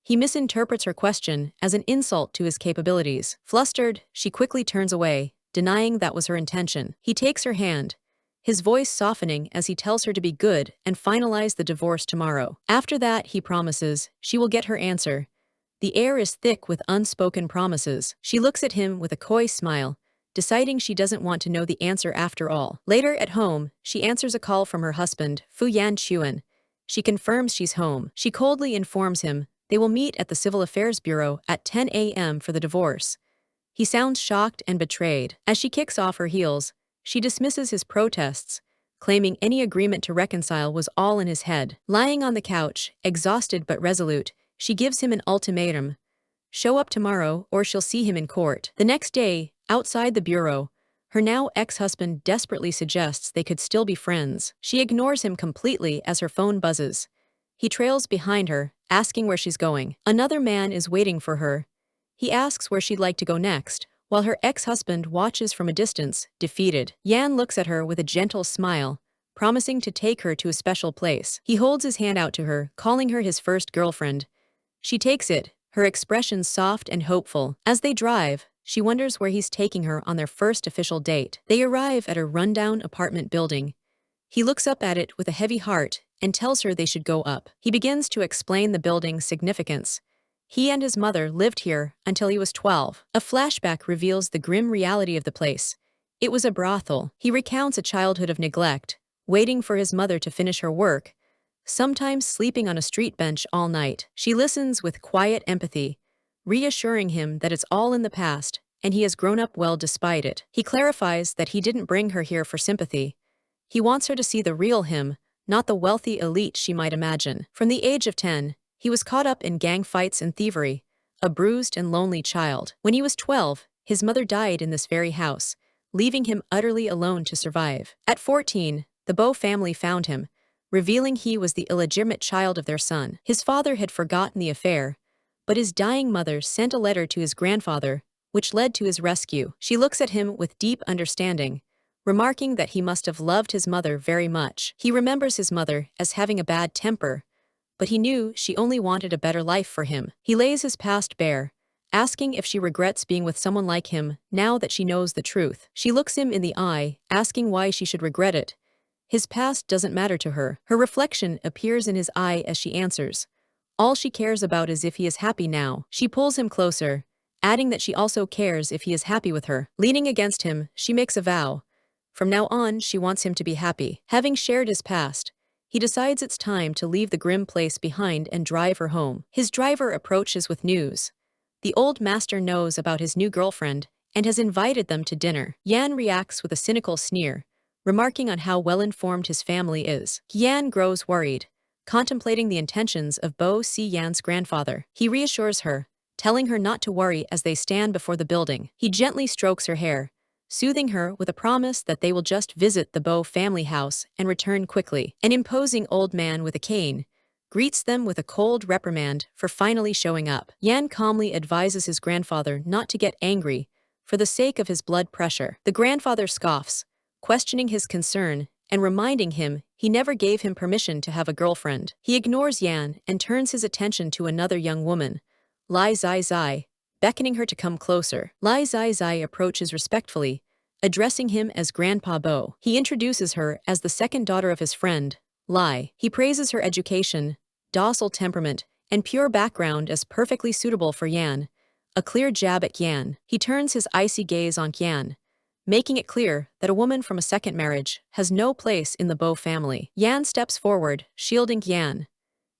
He misinterprets her question as an insult to his capabilities. Flustered, she quickly turns away, denying that was her intention. He takes her hand, his voice softening as he tells her to be good and finalize the divorce tomorrow. After that, he promises, she will get her answer. The air is thick with unspoken promises. She looks at him with a coy smile, deciding she doesn't want to know the answer after all. Later at home, she answers a call from her husband, Fu Yan Chuan. She confirms she's home. She coldly informs him they will meet at the Civil Affairs Bureau at 10 a.m. for the divorce. He sounds shocked and betrayed. As she kicks off her heels, she dismisses his protests, claiming any agreement to reconcile was all in his head. Lying on the couch, exhausted but resolute, she gives him an ultimatum. Show up tomorrow or she'll see him in court. The next day, outside the bureau, her now ex-husband desperately suggests they could still be friends. She ignores him completely as her phone buzzes. He trails behind her, asking where she's going. Another man is waiting for her. He asks where she'd like to go next, while her ex-husband watches from a distance, defeated. Yan looks at her with a gentle smile, promising to take her to a special place. He holds his hand out to her, calling her his first girlfriend. She takes it, her expression soft and hopeful. As they drive, she wonders where he's taking her on their first official date. They arrive at a rundown apartment building. He looks up at it with a heavy heart and tells her they should go up. He begins to explain the building's significance. He and his mother lived here until he was 12. A flashback reveals the grim reality of the place. It was a brothel. He recounts a childhood of neglect, waiting for his mother to finish her work, sometimes sleeping on a street bench all night. She listens with quiet empathy, reassuring him that it's all in the past, and he has grown up well despite it. He clarifies that he didn't bring her here for sympathy. He wants her to see the real him, not the wealthy elite she might imagine. From the age of 10, he was caught up in gang fights and thievery, a bruised and lonely child. When he was 12, his mother died in this very house, leaving him utterly alone to survive. At 14, the Bo family found him, revealing he was the illegitimate child of their son. His father had forgotten the affair, but his dying mother sent a letter to his grandfather, which led to his rescue. She looks at him with deep understanding, remarking that he must have loved his mother very much. He remembers his mother as having a bad temper, but he knew she only wanted a better life for him. He lays his past bare, asking if she regrets being with someone like him now that she knows the truth. She looks him in the eye, asking why she should regret it. His past doesn't matter to her. Her reflection appears in his eye as she answers. All she cares about is if he is happy now. She pulls him closer, adding that she also cares if he is happy with her. Leaning against him, she makes a vow. From now on, she wants him to be happy. Having shared his past, he decides it's time to leave the grim place behind and drive her home. His driver approaches with news. The old master knows about his new girlfriend and has invited them to dinner. Yan reacts with a cynical sneer, remarking on how well-informed his family is. Yan grows worried, contemplating the intentions of Bo Si Yan's grandfather. He reassures her, telling her not to worry as they stand before the building. He gently strokes her hair, soothing her with a promise that they will just visit the Bo family house and return quickly. An imposing old man with a cane greets them with a cold reprimand for finally showing up. Yan calmly advises his grandfather not to get angry for the sake of his blood pressure. The grandfather scoffs, questioning his concern and reminding him he never gave him permission to have a girlfriend. He ignores Yan and turns his attention to another young woman, Lai Zai Zai, beckoning her to come closer. Lai Zai Zai approaches respectfully, addressing him as Grandpa Bo. He introduces her as the second daughter of his friend, Lie. He praises her education, docile temperament, and pure background as perfectly suitable for Yan. A clear jab at Yan. He turns his icy gaze on Yan, making it clear that a woman from a second marriage has no place in the Bo family. Yan steps forward, shielding Yan.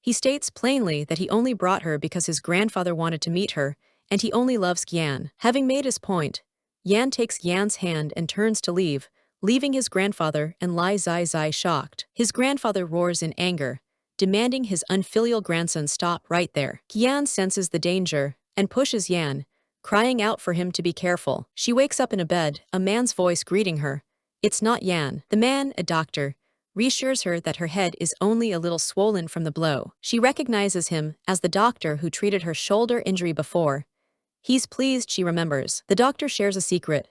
He states plainly that he only brought her because his grandfather wanted to meet her, and he only loves Yan. Having made his point, Yan takes Yan's hand and turns to leave, leaving his grandfather and Lai Zai shocked. His grandfather roars in anger, demanding his unfilial grandson stop right there. Yan senses the danger and pushes Yan, crying out for him to be careful. She wakes up in a bed, a man's voice greeting her. It's not Yan. The man, a doctor, reassures her that her head is only a little swollen from the blow. She recognizes him as the doctor who treated her shoulder injury before. He's pleased she remembers. The doctor shares a secret.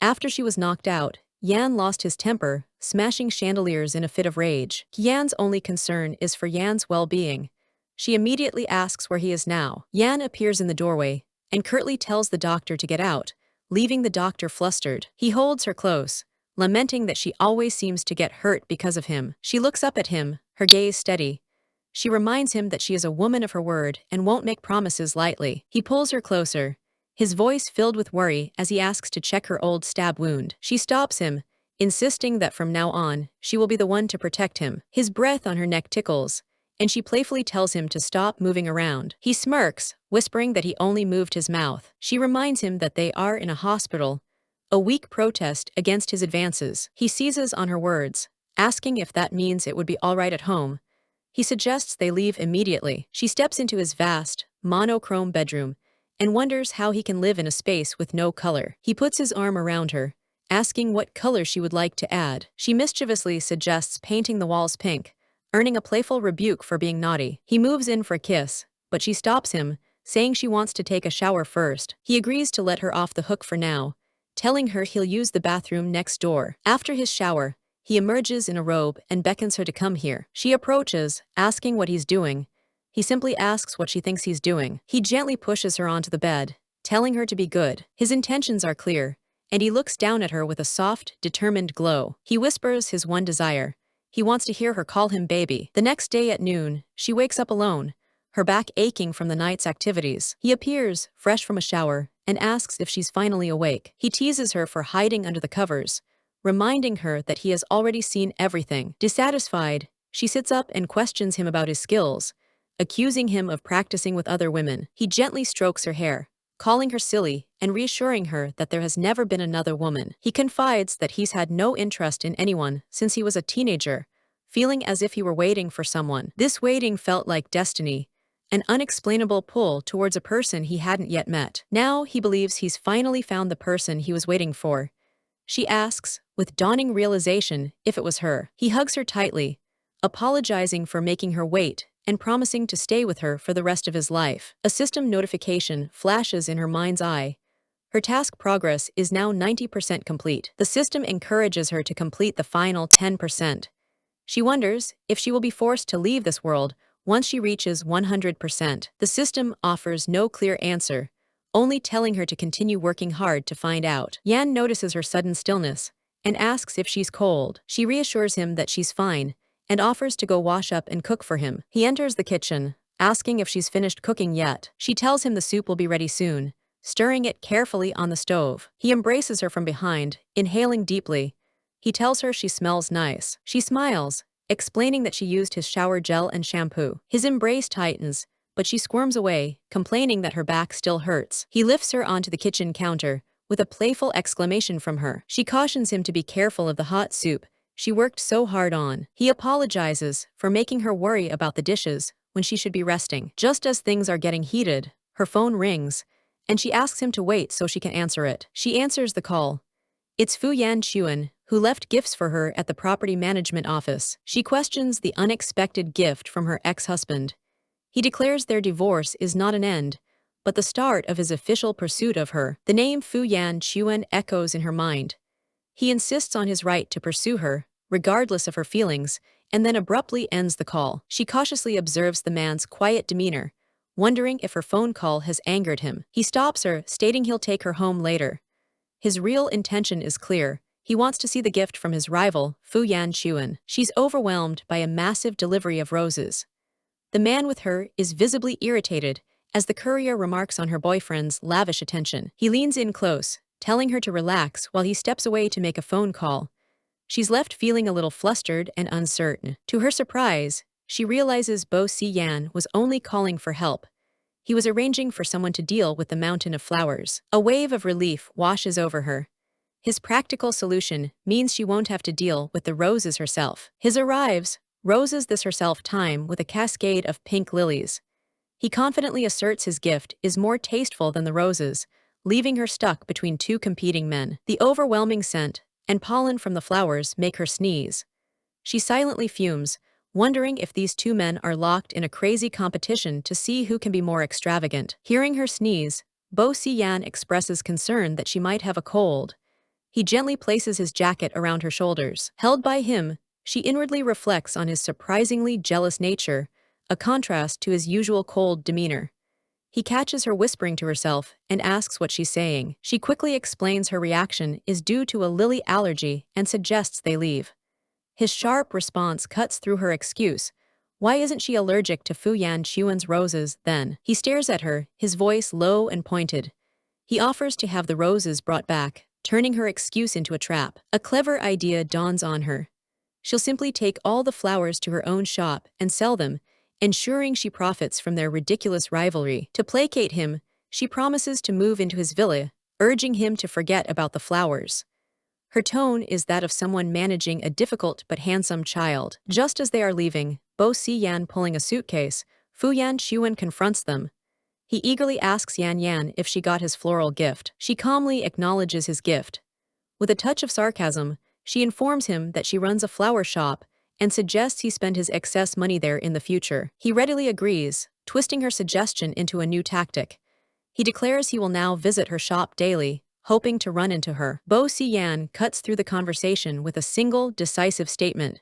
After she was knocked out, Yan lost his temper, smashing chandeliers in a fit of rage. Yan's only concern is for Yan's well-being. She immediately asks where he is now. Yan appears in the doorway and curtly tells the doctor to get out, leaving the doctor flustered. He holds her close, lamenting that she always seems to get hurt because of him. She looks up at him, her gaze steady. She reminds him that she is a woman of her word and won't make promises lightly. He pulls her closer, his voice filled with worry as he asks to check her old stab wound. She stops him, insisting that from now on, she will be the one to protect him. His breath on her neck tickles, and she playfully tells him to stop moving around. He smirks, whispering that he only moved his mouth. She reminds him that they are in a hospital, a weak protest against his advances. He seizes on her words, asking if that means it would be all right at home. He suggests they leave immediately. She steps into his vast, monochrome bedroom and wonders how he can live in a space with no color. He puts his arm around her, asking what color she would like to add. She mischievously suggests painting the walls pink, earning a playful rebuke for being naughty. He moves in for a kiss, but she stops him, saying she wants to take a shower first. He agrees to let her off the hook for now, telling her he'll use the bathroom next door. After his shower, he emerges in a robe and beckons her to come here. She approaches, asking what he's doing. He simply asks what she thinks he's doing. He gently pushes her onto the bed, telling her to be good. His intentions are clear, and he looks down at her with a soft, determined glow. He whispers his one desire. He wants to hear her call him baby. The next day at noon, she wakes up alone, her back aching from the night's activities. He appears, fresh from a shower, and asks if she's finally awake. He teases her for hiding under the covers, reminding her that he has already seen everything. Dissatisfied, she sits up and questions him about his skills, accusing him of practicing with other women. He gently strokes her hair, calling her silly and reassuring her that there has never been another woman. He confides that he's had no interest in anyone since he was a teenager, feeling as if he were waiting for someone. This waiting felt like destiny, an unexplainable pull towards a person he hadn't yet met. Now he believes he's finally found the person he was waiting for. She asks, with dawning realization, if it was her. He hugs her tightly, apologizing for making her wait and promising to stay with her for the rest of his life. A system notification flashes in her mind's eye. Her task progress is now 90% complete. The system encourages her to complete the final 10%. She wonders if she will be forced to leave this world once she reaches 100%. The system offers no clear answer, only telling her to continue working hard to find out. Yan notices her sudden stillness and asks if she's cold. She reassures him that she's fine and offers to go wash up and cook for him. He enters the kitchen, asking if she's finished cooking yet. She tells him the soup will be ready soon, stirring it carefully on the stove. He embraces her from behind, inhaling deeply. He tells her she smells nice. She smiles, explaining that she used his shower gel and shampoo. His embrace tightens, but she squirms away, complaining that her back still hurts. He lifts her onto the kitchen counter, with a playful exclamation from her. She cautions him to be careful of the hot soup she worked so hard on. He apologizes for making her worry about the dishes when she should be resting. Just as things are getting heated, her phone rings, and she asks him to wait so she can answer it. She answers the call. It's Fu Yan Chuan, who left gifts for her at the property management office. She questions the unexpected gift from her ex-husband. He declares their divorce is not an end, but the start of his official pursuit of her. The name Fu Yan Chuan echoes in her mind. He insists on his right to pursue her, regardless of her feelings, and then abruptly ends the call. She cautiously observes the man's quiet demeanor, wondering if her phone call has angered him. He stops her, stating he'll take her home later. His real intention is clear. He wants to see the gift from his rival, Fu Yan Chuan. She's overwhelmed by a massive delivery of roses. The man with her is visibly irritated as the courier remarks on her boyfriend's lavish attention. He leans in close, telling her to relax while he steps away to make a phone call. She's left feeling a little flustered and uncertain. To her surprise, she realizes bossy Yan was only calling for help. He was arranging for someone to deal with the mountain of flowers. A wave of relief washes over her. His practical solution means she won't have to deal with the roses herself. His arrives roses this herself time with a cascade of pink lilies. He confidently asserts his gift is more tasteful than the roses, leaving her stuck between two competing men. The overwhelming scent and pollen from the flowers make her sneeze. She silently fumes, wondering if these two men are locked in a crazy competition to see who can be more extravagant. Hearing her sneeze, bossy Yan expresses concern that she might have a cold. He gently places his jacket around her shoulders. Held by him, she inwardly reflects on his surprisingly jealous nature, a contrast to his usual cold demeanor. He catches her whispering to herself and asks what she's saying. She quickly explains her reaction is due to a lily allergy and suggests they leave. His sharp response cuts through her excuse. Why isn't she allergic to Fu Yan Chuan's roses, then? He stares at her, his voice low and pointed. He offers to have the roses brought back, turning her excuse into a trap. A clever idea dawns on her. She'll simply take all the flowers to her own shop and sell them, ensuring she profits from their ridiculous rivalry. To placate him, she promises to move into his villa, urging him to forget about the flowers. Her tone is that of someone managing a difficult but handsome child. Just as they are leaving, bossy Yan pulling a suitcase, Fu Yan Chuan confronts them. He eagerly asks Yan Yan if she got his floral gift. She calmly acknowledges his gift. With a touch of sarcasm, she informs him that she runs a flower shop and suggests he spend his excess money there in the future. He readily agrees, twisting her suggestion into a new tactic. He declares he will now visit her shop daily, hoping to run into her. Bossy Yan cuts through the conversation with a single, decisive statement.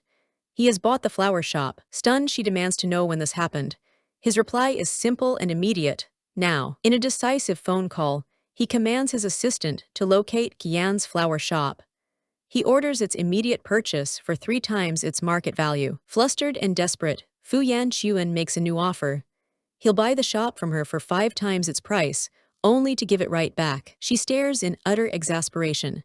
He has bought the flower shop. Stunned, she demands to know when this happened. His reply is simple and immediate. Now. In a decisive phone call, he commands his assistant to locate Qian's flower shop. He orders its immediate purchase for 3 times its market value. Flustered and desperate, Fu Yan Chuan makes a new offer. He'll buy the shop from her for 5 times its price, only to give it right back. She stares in utter exasperation.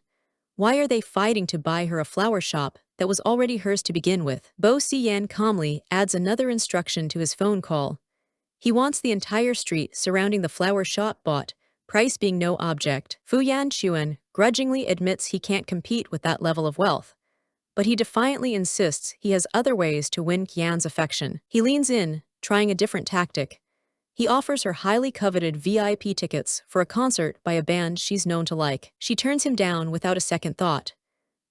Why are they fighting to buy her a flower shop that was already hers to begin with? Bossy Yan calmly adds another instruction to his phone call. He wants the entire street surrounding the flower shop bought, price being no object. Fu Yan Chuan grudgingly admits he can't compete with that level of wealth. But he defiantly insists he has other ways to win Qian's affection. He leans in, trying a different tactic. He offers her highly coveted VIP tickets for a concert by a band she's known to like. She turns him down without a second thought.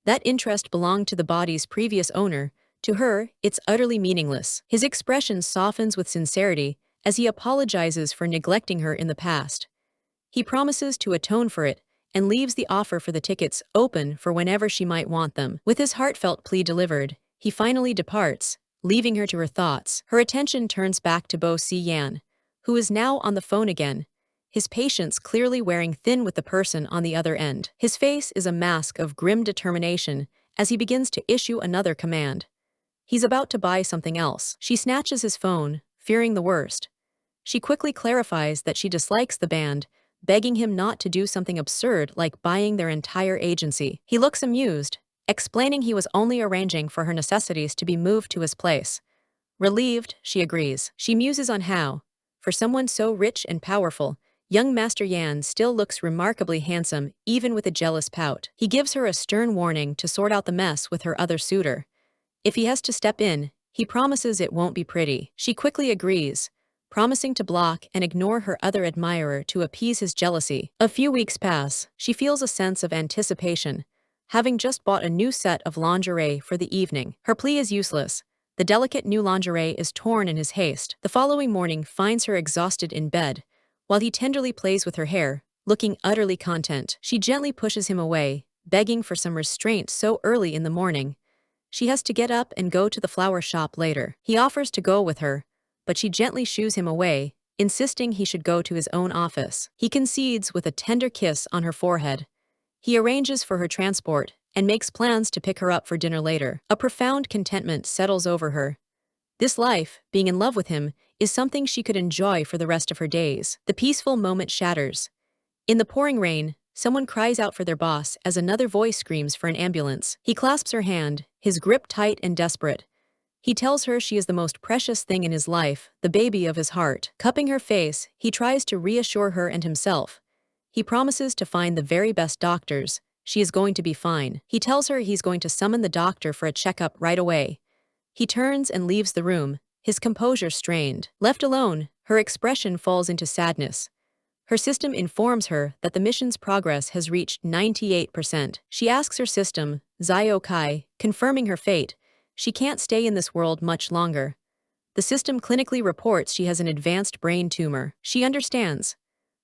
That interest belonged to the body's previous owner. To her, it's utterly meaningless. His expression softens with sincerity as he apologizes for neglecting her in the past. He promises to atone for it and leaves the offer for the tickets open for whenever she might want them. With his heartfelt plea delivered, he finally departs, leaving her to her thoughts. Her attention turns back to bossy Yan, who is now on the phone again, his patience clearly wearing thin with the person on the other end. His face is a mask of grim determination as he begins to issue another command. He's about to buy something else. She snatches his phone, fearing the worst. She quickly clarifies that she dislikes the band, begging him not to do something absurd like buying their entire agency. He looks amused, explaining he was only arranging for her necessities to be moved to his place. Relieved, she agrees. She muses on how, for someone so rich and powerful, young Master Yan still looks remarkably handsome even with a jealous pout. He gives her a stern warning to sort out the mess with her other suitor. If he has to step in, he promises it won't be pretty. She quickly agrees, promising to block and ignore her other admirer to appease his jealousy. A few weeks pass. She feels a sense of anticipation, having just bought a new set of lingerie for the evening. Her plea is useless. The delicate new lingerie is torn in his haste. The following morning finds her exhausted in bed, while he tenderly plays with her hair, looking utterly content. She gently pushes him away, begging for some restraint so early in the morning. She has to get up and go to the flower shop later. He offers to go with her, but she gently shoos him away, insisting he should go to his own office. He concedes with a tender kiss on her forehead. He arranges for her transport and makes plans to pick her up for dinner later. A profound contentment settles over her. This life, being in love with him, is something she could enjoy for the rest of her days. The peaceful moment shatters. In the pouring rain, someone cries out for their boss as another voice screams for an ambulance. He clasps her hand, his grip tight and desperate. He tells her she is the most precious thing in his life, the baby of his heart. Cupping her face, he tries to reassure her and himself. He promises to find the very best doctors. She is going to be fine. He tells her he's going to summon the doctor for a checkup right away. He turns and leaves the room, his composure strained. Left alone, her expression falls into sadness. Her system informs her that the mission's progress has reached 98%. She asks her system, Zio-kai, confirming her fate. She can't stay in this world much longer. The system clinically reports she has an advanced brain tumor. She understands.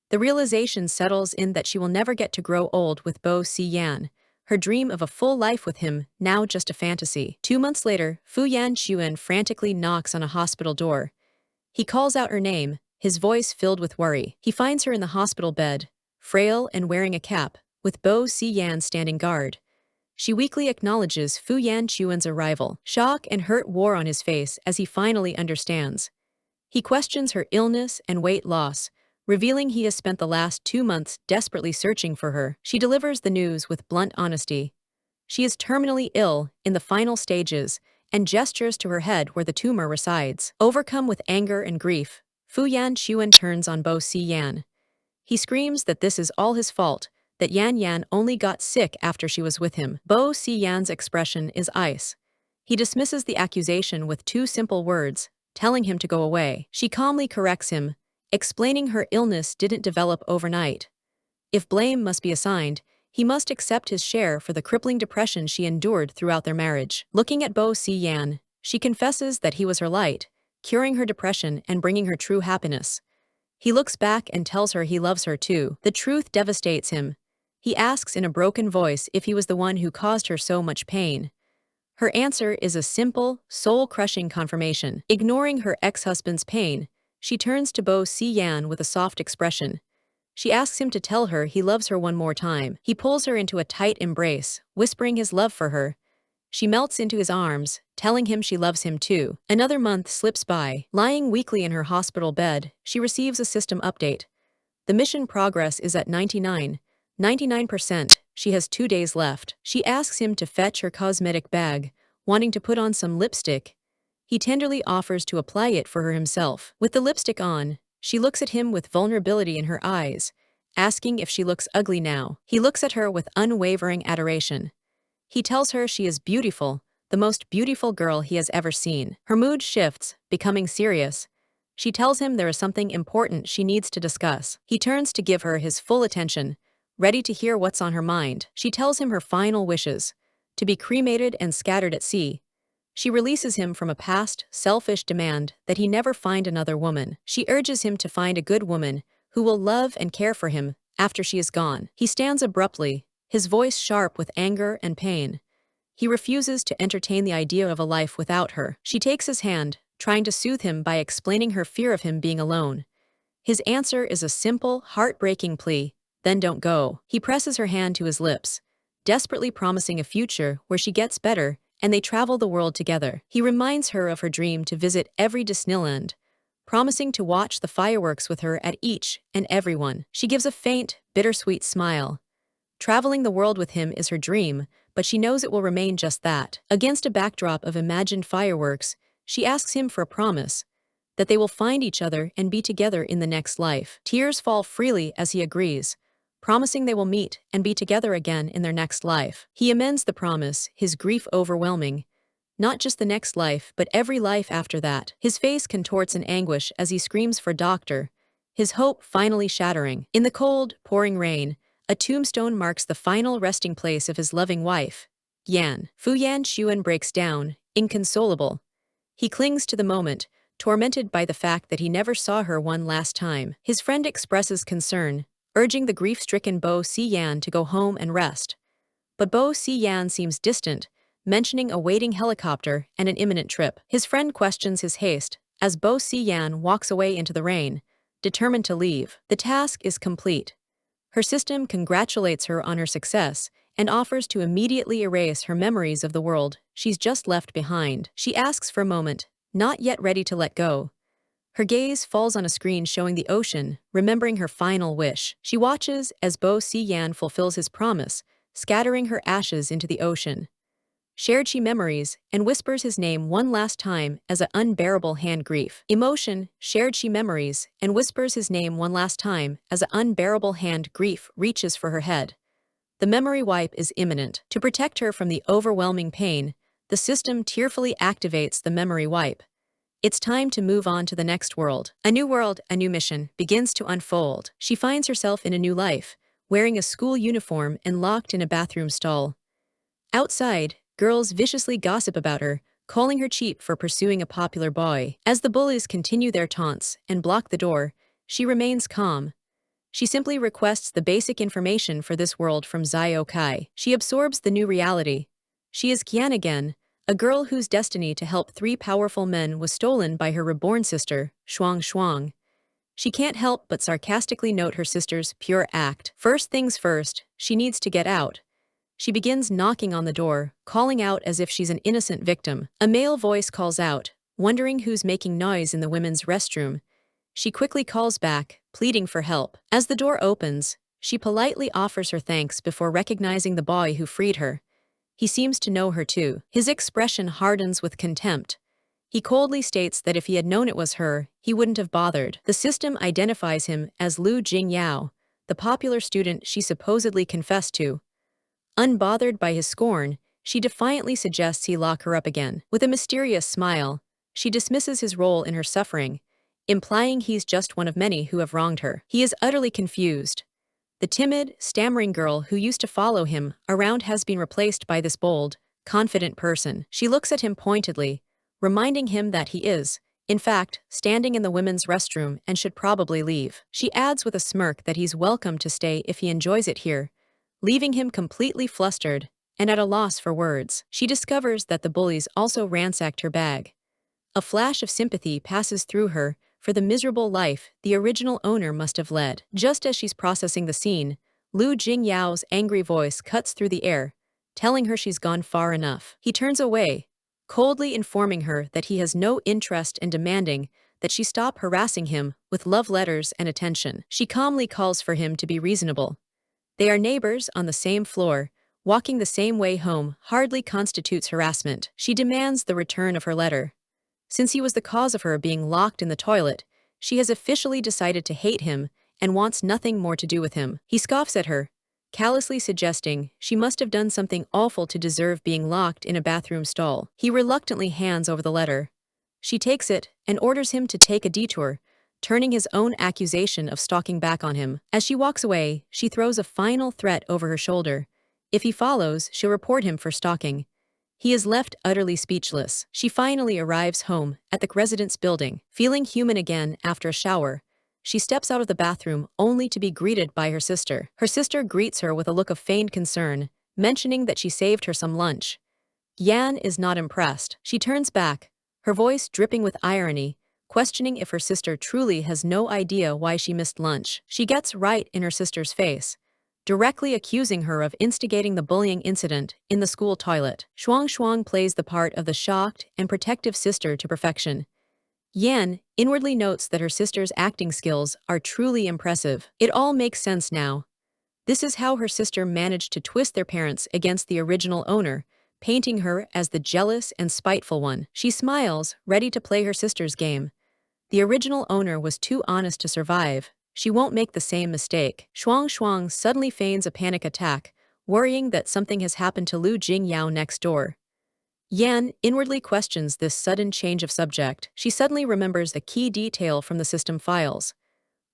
The realization settles in that she will never get to grow old with Bo-si Yan. Her dream of a full life with him, now just a fantasy. 2 months later, Fu Yan Chuan frantically knocks on a hospital door. He calls out her name, his voice filled with worry. He finds her in the hospital bed, frail and wearing a cap, with Bo-si Yan standing guard. She weakly acknowledges Fu Yan Chuan's arrival. Shock and hurt war on his face as he finally understands. He questions her illness and weight loss, revealing he has spent the last 2 months desperately searching for her. She delivers the news with blunt honesty. She is terminally ill, in the final stages, and gestures to her head where the tumor resides. Overcome with anger and grief, Fu Yan Chuan turns on Bo-si Yan. He screams that this is all his fault, that Yan Yan only got sick after she was with him. Bo-si Yan's expression is ice. He dismisses the accusation with 2 simple words, telling him to go away. She calmly corrects him, explaining her illness didn't develop overnight. If blame must be assigned, he must accept his share for the crippling depression she endured throughout their marriage. Looking at Bo-si Yan, she confesses that he was her light, curing her depression and bringing her true happiness. He looks back and tells her he loves her too. The truth devastates him. He asks in a broken voice if he was the one who caused her so much pain. Her answer is a simple, soul-crushing confirmation. Ignoring her ex-husband's pain, she turns to Bo-si Yan with a soft expression. She asks him to tell her he loves her one more time. He pulls her into a tight embrace, whispering his love for her. She melts into his arms, telling him she loves him too. Another month slips by. Lying weakly in her hospital bed, she receives a system update. The mission progress is at 99%. She has 2 days left. She asks him to fetch her cosmetic bag, wanting to put on some lipstick. He tenderly offers to apply it for her himself. With the lipstick on, she looks at him with vulnerability in her eyes, asking if she looks ugly now. He looks at her with unwavering adoration. He tells her she is beautiful, the most beautiful girl he has ever seen. Her mood shifts, becoming serious. She tells him there is something important she needs to discuss. He turns to give her his full attention, ready to hear what's on her mind. She tells him her final wishes, to be cremated and scattered at sea. She releases him from a past, selfish demand that he never find another woman. She urges him to find a good woman who will love and care for him after she is gone. He stands abruptly, his voice sharp with anger and pain. He refuses to entertain the idea of a life without her. She takes his hand, trying to soothe him by explaining her fear of him being alone. His answer is a simple, heartbreaking plea, then don't go. He presses her hand to his lips, desperately promising a future where she gets better and they travel the world together. He reminds her of her dream to visit every Disneyland, promising to watch the fireworks with her at each and every one. She gives a faint, bittersweet smile. Traveling the world with him is her dream, but she knows it will remain just that. Against a backdrop of imagined fireworks, she asks him for a promise, that they will find each other and be together in the next life. Tears fall freely as he agrees, promising they will meet and be together again in their next life. He amends the promise, his grief overwhelming. Not just the next life, but every life after that. His face contorts in anguish as he screams for doctor, his hope finally shattering. In the cold, pouring rain, a tombstone marks the final resting place of his loving wife, Yan. Fu Yan Chuan breaks down, inconsolable. He clings to the moment, tormented by the fact that he never saw her one last time. His friend expresses concern, urging the grief-stricken Bo-si Yan to go home and rest. But Bo-si Yan seems distant, mentioning a waiting helicopter and an imminent trip. His friend questions his haste as Bo-si Yan walks away into the rain, determined to leave. The task is complete. Her system congratulates her on her success and offers to immediately erase her memories of the world she's just left behind. She asks for a moment, not yet ready to let go. Her gaze falls on a screen showing the ocean, remembering her final wish. She watches as bossy Yan fulfills his promise, scattering her ashes into the ocean. Shared she memories and whispers his name one last time as a unbearable hand grief. Emotion, shared she memories and whispers his name one last time as a unbearable hand grief reaches for her head. The memory wipe is imminent. To protect her from the overwhelming pain, the system tearfully activates the memory wipe. It's time to move on to the next world. A new mission begins to unfold. She finds herself in a new life, wearing a school uniform and locked in a bathroom stall. Outside, girls viciously gossip about her, calling her cheap for pursuing a popular boy. As the bullies continue their taunts and block the door, she remains calm. She simply requests the basic information for this world from Zio-kai. She absorbs the new reality. She is Kian again, a girl whose destiny to help three powerful men was stolen by her reborn sister, Shuang Shuang. She can't help but sarcastically note her sister's pure act. First things first, she needs to get out. She begins knocking on the door, calling out as if she's an innocent victim. A male voice calls out, wondering who's making noise in the women's restroom. She quickly calls back, pleading for help. As the door opens, she politely offers her thanks before recognizing the boy who freed her. He seems to know her too. His expression hardens with contempt. He coldly states that if he had known it was her, he wouldn't have bothered. The system identifies him as Lu Jingyao, the popular student she supposedly confessed to. Unbothered by his scorn, she defiantly suggests he lock her up again. With a mysterious smile, she dismisses his role in her suffering, implying he's just one of many who have wronged her. He is utterly confused. The timid, stammering girl who used to follow him around has been replaced by this bold, confident person. She looks at him pointedly, reminding him that he is, in fact, standing in the women's restroom and should probably leave. She adds with a smirk that he's welcome to stay if he enjoys it here, leaving him completely flustered and at a loss for words. She discovers that the bullies also ransacked her bag. A flash of sympathy passes through her for the miserable life the original owner must have led. Just as she's processing the scene, Lu Jingyao's angry voice cuts through the air, telling her she's gone far enough. He turns away, coldly informing her that he has no interest and demanding that she stop harassing him with love letters and attention. She calmly calls for him to be reasonable. They are neighbors on the same floor. Walking the same way home hardly constitutes harassment. She demands the return of her letter. Since he was the cause of her being locked in the toilet, she has officially decided to hate him and wants nothing more to do with him. He scoffs at her, callously suggesting she must have done something awful to deserve being locked in a bathroom stall. He reluctantly hands over the letter. She takes it and orders him to take a detour, turning his own accusation of stalking back on him. As she walks away, she throws a final threat over her shoulder. If he follows, she'll report him for stalking. He is left utterly speechless. She finally arrives home at the residence building. Feeling human again after a shower, she steps out of the bathroom only to be greeted by her sister. Her sister greets her with a look of feigned concern, mentioning that she saved her some lunch. Yan is not impressed. She turns back, her voice dripping with irony, questioning if her sister truly has no idea why she missed lunch. She gets right in her sister's face, directly accusing her of instigating the bullying incident in the school toilet. Shuang Shuang plays the part of the shocked and protective sister to perfection. Yan inwardly notes that her sister's acting skills are truly impressive. It all makes sense now. This is how her sister managed to twist their parents against the original owner, painting her as the jealous and spiteful one. She smiles, ready to play her sister's game. The original owner was too honest to survive. She won't make the same mistake. Shuang Shuang suddenly feigns a panic attack, worrying that something has happened to Lu Jingyao next door. Yan inwardly questions this sudden change of subject. She suddenly remembers a key detail from the system files.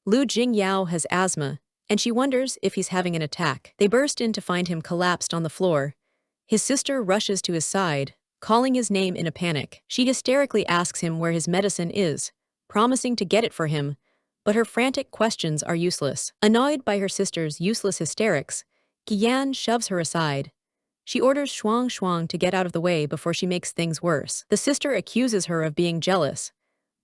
Lu Jingyao has asthma, and she wonders if he's having an attack. They burst in to find him collapsed on the floor. His sister rushes to his side, calling his name in a panic. She hysterically asks him where his medicine is, promising to get it for him, but her frantic questions are useless. Annoyed by her sister's useless hysterics, Yan shoves her aside. She orders Shuang Shuang to get out of the way before she makes things worse. The sister accuses her of being jealous,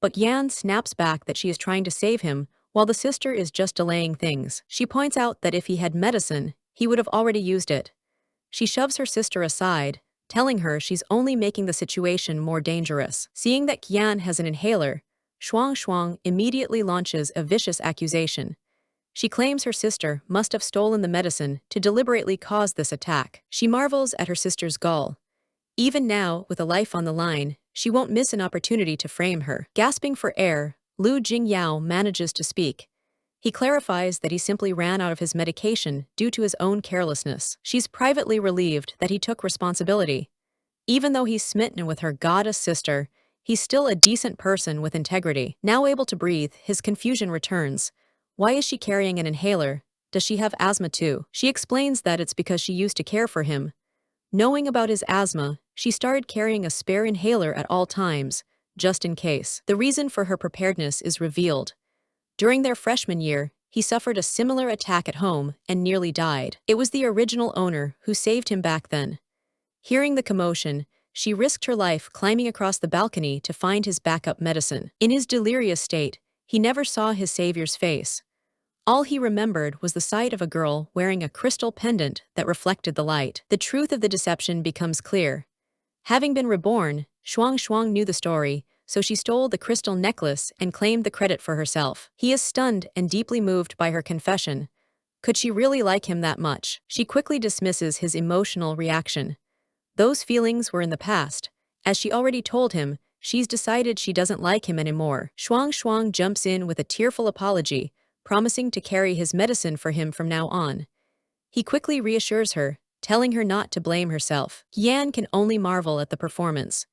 but Yan snaps back that she is trying to save him, while the sister is just delaying things. She points out that if he had medicine, he would have already used it. She shoves her sister aside, telling her she's only making the situation more dangerous. Seeing that Qian has an inhaler, Shuang Shuang immediately launches a vicious accusation. She claims her sister must have stolen the medicine to deliberately cause this attack. She marvels at her sister's gall. Even now, with a life on the line, she won't miss an opportunity to frame her. Gasping for air, Lu Jingyao manages to speak. He clarifies that he simply ran out of his medication due to his own carelessness. She's privately relieved that he took responsibility. Even though he's smitten with her goddess sister, he's still a decent person with integrity. Now able to breathe, his confusion returns. Why is she carrying an inhaler? Does she have asthma too? She explains that it's because she used to care for him. Knowing about his asthma, she started carrying a spare inhaler at all times, just in case. The reason for her preparedness is revealed. During their freshman year, he suffered a similar attack at home and nearly died. It was the original owner who saved him back then. Hearing the commotion, she risked her life climbing across the balcony to find his backup medicine. In his delirious state, he never saw his savior's face. All he remembered was the sight of a girl wearing a crystal pendant that reflected the light. The truth of the deception becomes clear. Having been reborn, Shuang Shuang knew the story, so she stole the crystal necklace and claimed the credit for herself. He is stunned and deeply moved by her confession. Could she really like him that much? She quickly dismisses his emotional reaction. Those feelings were in the past. As she already told him, she's decided she doesn't like him anymore. Shuang Shuang jumps in with a tearful apology, promising to carry his medicine for him from now on. He quickly reassures her, telling her not to blame herself. Yan can only marvel at the performance.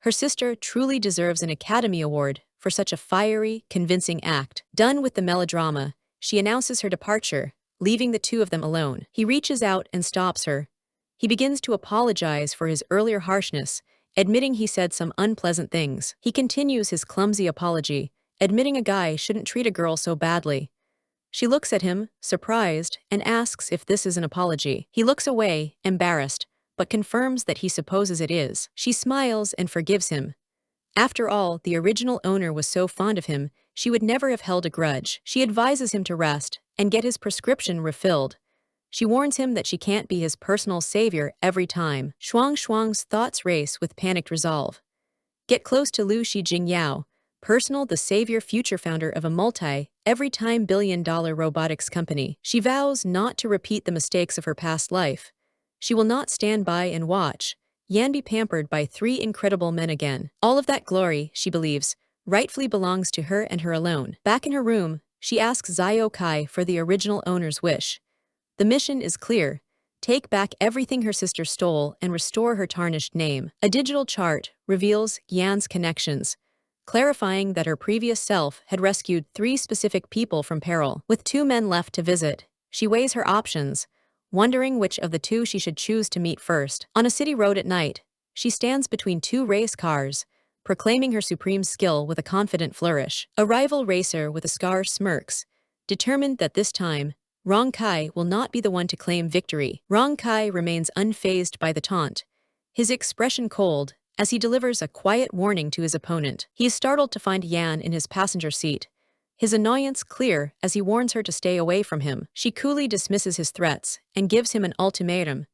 Her sister truly deserves an Academy Award for such a fiery, convincing act. Done with the melodrama, she announces her departure, leaving the two of them alone. He reaches out and stops her. He begins to apologize for his earlier harshness, admitting he said some unpleasant things. He continues his clumsy apology, admitting a guy shouldn't treat a girl so badly. She looks at him, surprised, and asks if this is an apology. He looks away, embarrassed, but confirms that he supposes it is. She smiles and forgives him. After all, the original owner was so fond of him, she would never have held a grudge. She advises him to rest and get his prescription refilled. She warns him that she can't be his personal savior every time. Shuang Shuang's thoughts race with panicked resolve. Get close to Lu Jingyao, personal the savior future founder of a multi-every-time billion-dollar robotics company. She vows not to repeat the mistakes of her past life. She will not stand by and watch Yan be pampered by three incredible men again. All of that glory, she believes, rightfully belongs to her and her alone. Back in her room, she asks Zio Kai for the original owner's wish. The mission is clear. Take back everything her sister stole and restore her tarnished name. A digital chart reveals Yan's connections, clarifying that her previous self had rescued 3 specific people from peril. With 2 men left to visit, she weighs her options, wondering which of the 2 she should choose to meet first. On a city road at night, she stands between 2 race cars, proclaiming her supreme skill with a confident flourish. A rival racer with a scar smirks, determined that this time, Rong Kai will not be the one to claim victory. Rong Kai remains unfazed by the taunt, his expression cold, as he delivers a quiet warning to his opponent. He is startled to find Yan in his passenger seat, his annoyance clear as he warns her to stay away from him. She coolly dismisses his threats and gives him an ultimatum.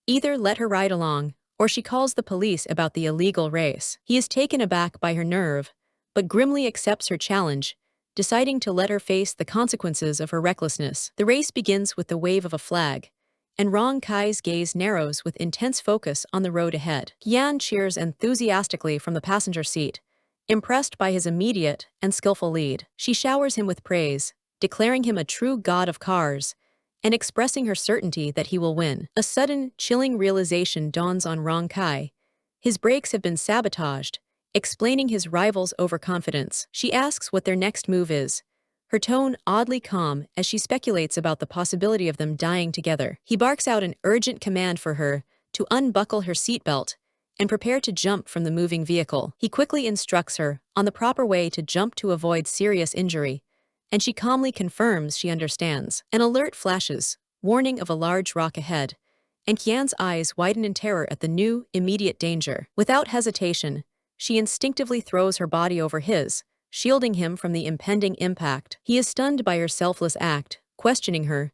Either let her ride along, or she calls the police about the illegal race. He is taken aback by her nerve, but grimly accepts her challenge, deciding to let her face the consequences of her recklessness. The race begins with the wave of a flag, and Rong Kai's gaze narrows with intense focus on the road ahead. Yan cheers enthusiastically from the passenger seat, impressed by his immediate and skillful lead. She showers him with praise, declaring him a true god of cars, and expressing her certainty that he will win. A sudden, chilling realization dawns on Rong Kai. His brakes have been sabotaged, explaining his rival's overconfidence. She asks what their next move is, her tone oddly calm as she speculates about the possibility of them dying together. He barks out an urgent command for her to unbuckle her seatbelt and prepare to jump from the moving vehicle. He quickly instructs her on the proper way to jump to avoid serious injury, and she calmly confirms she understands. An alert flashes, warning of a large rock ahead, and Qian's eyes widen in terror at the new, immediate danger. Without hesitation, she instinctively throws her body over his, shielding him from the impending impact. He is stunned by her selfless act, questioning her.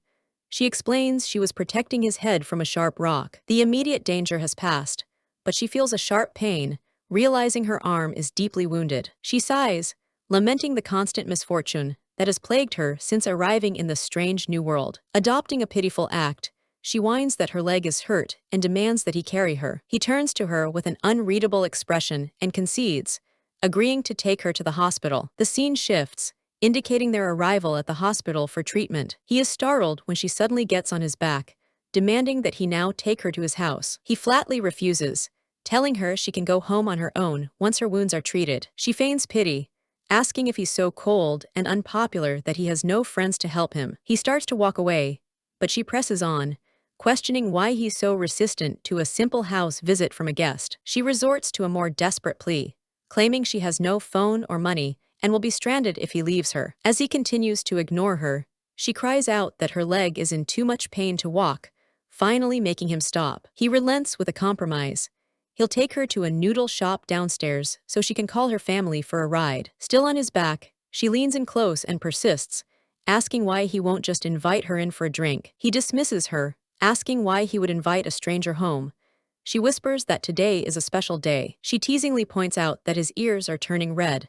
She explains she was protecting his head from a sharp rock. The immediate danger has passed, but she feels a sharp pain, realizing her arm is deeply wounded. She sighs, lamenting the constant misfortune that has plagued her since arriving in the strange new world. Adopting a pitiful act, she whines that her leg is hurt and demands that he carry her. He turns to her with an unreadable expression and concedes, agreeing to take her to the hospital. The scene shifts, indicating their arrival at the hospital for treatment. He is startled when she suddenly gets on his back, demanding that he now take her to his house. He flatly refuses, telling her she can go home on her own once her wounds are treated. She feigns pity, asking if he's so cold and unpopular that he has no friends to help him. He starts to walk away, but she presses on, questioning why he's so resistant to a simple house visit from a guest. She resorts to a more desperate plea, claiming she has no phone or money and will be stranded if he leaves her. As he continues to ignore her, she cries out that her leg is in too much pain to walk, finally making him stop. He relents with a compromise. He'll take her to a noodle shop downstairs so she can call her family for a ride. Still on his back, she leans in close and persists, asking why he won't just invite her in for a drink. He dismisses her, asking why he would invite a stranger home. She whispers that today is a special day. She teasingly points out that his ears are turning red,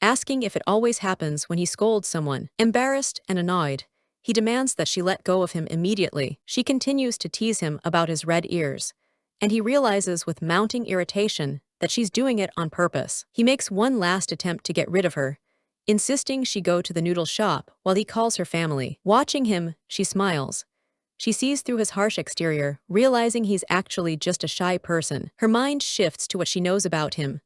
asking if it always happens when he scolds someone. Embarrassed and annoyed, he demands that she let go of him immediately. She continues to tease him about his red ears, and he realizes with mounting irritation that she's doing it on purpose. He makes one last attempt to get rid of her, insisting she go to the noodle shop while he calls her family. Watching him, she smiles. She sees through his harsh exterior, realizing he's actually just a shy person. Her mind shifts to what she knows about him.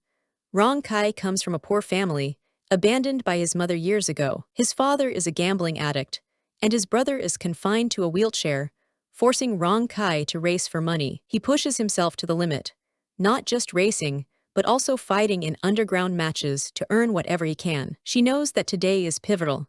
Rong Kai comes from a poor family, abandoned by his mother years ago. His father is a gambling addict, and his brother is confined to a wheelchair, forcing Rong Kai to race for money. He pushes himself to the limit, not just racing, but also fighting in underground matches to earn whatever he can. She knows that today is pivotal.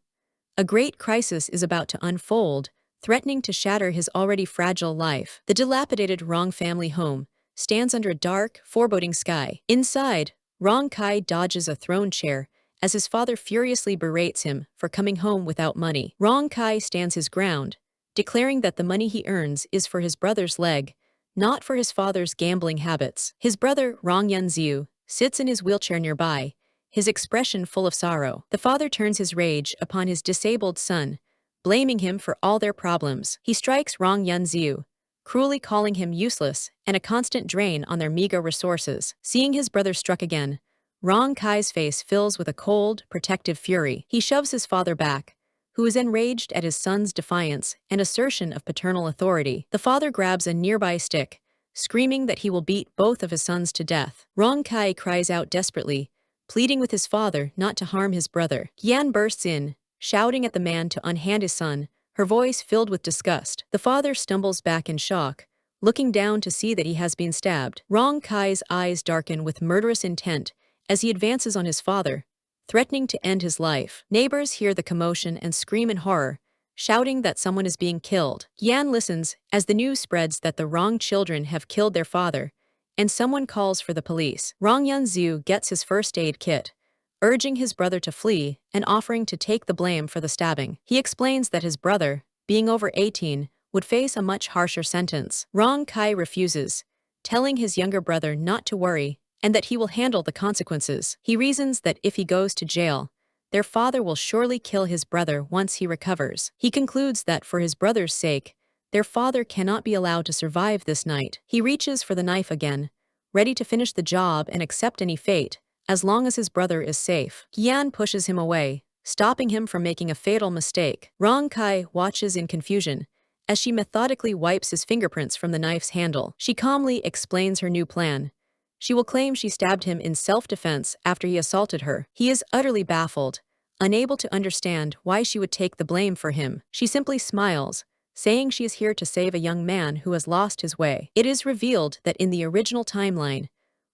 A great crisis is about to unfold, threatening to shatter his already fragile life. The dilapidated Rong family home stands under a dark, foreboding sky. Inside, Rong Kai dodges a thrown chair as his father furiously berates him for coming home without money. Rong Kai stands his ground, declaring that the money he earns is for his brother's leg, not for his father's gambling habits. His brother, Rong Yunziu, sits in his wheelchair nearby, his expression full of sorrow. The father turns his rage upon his disabled son, blaming him for all their problems. He strikes Rong Yunziu, cruelly calling him useless and a constant drain on their meager resources. Seeing his brother struck again, Rong Kai's face fills with a cold, protective fury. He shoves his father back, who is enraged at his son's defiance and assertion of paternal authority. The father grabs a nearby stick, screaming that he will beat both of his sons to death. Rong Kai cries out desperately, pleading with his father not to harm his brother. Yan bursts in, shouting at the man to unhand his son, her voice filled with disgust. The father stumbles back in shock, looking down to see that he has been stabbed. Rong Kai's eyes darken with murderous intent as he advances on his father, threatening to end his life. Neighbors hear the commotion and scream in horror, shouting that someone is being killed. Yan listens as the news spreads that the Rong children have killed their father, and someone calls for the police. Rong Yunziu gets his first aid kit, urging his brother to flee and offering to take the blame for the stabbing. He explains that his brother, being over 18, would face a much harsher sentence. Rong Kai refuses, telling his younger brother not to worry and that he will handle the consequences. He reasons that if he goes to jail, their father will surely kill his brother once he recovers. He concludes that for his brother's sake, their father cannot be allowed to survive this night. He reaches for the knife again, ready to finish the job and accept any fate, as long as his brother is safe. Yan pushes him away, stopping him from making a fatal mistake. Rong Kai watches in confusion as she methodically wipes his fingerprints from the knife's handle. She calmly explains her new plan. She will claim she stabbed him in self-defense after he assaulted her. He is utterly baffled, unable to understand why she would take the blame for him. She simply smiles, saying she is here to save a young man who has lost his way. It is revealed that in the original timeline,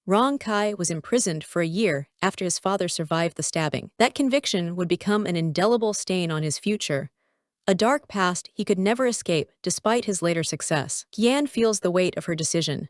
Rong Kai was imprisoned for a year after his father survived the stabbing. That conviction would become an indelible stain on his future, a dark past he could never escape despite his later success. Yan feels the weight of her decision.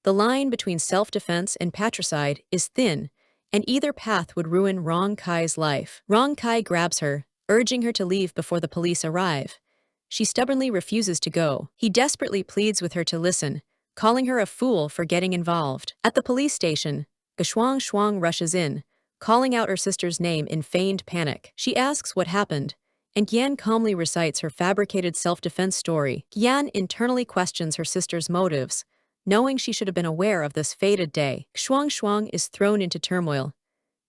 The line between self-defense and patricide is thin, and either path would ruin Rong Kai's life. Rong Kai grabs her, urging her to leave before the police arrive. She stubbornly refuses to go. He desperately pleads with her to listen, calling her a fool for getting involved. At the police station, Shuang Shuang rushes in, calling out her sister's name in feigned panic. She asks what happened, and Yan calmly recites her fabricated self-defense story. Yan internally questions her sister's motives, knowing she should have been aware of this fated day. Shuang Shuang is thrown into turmoil.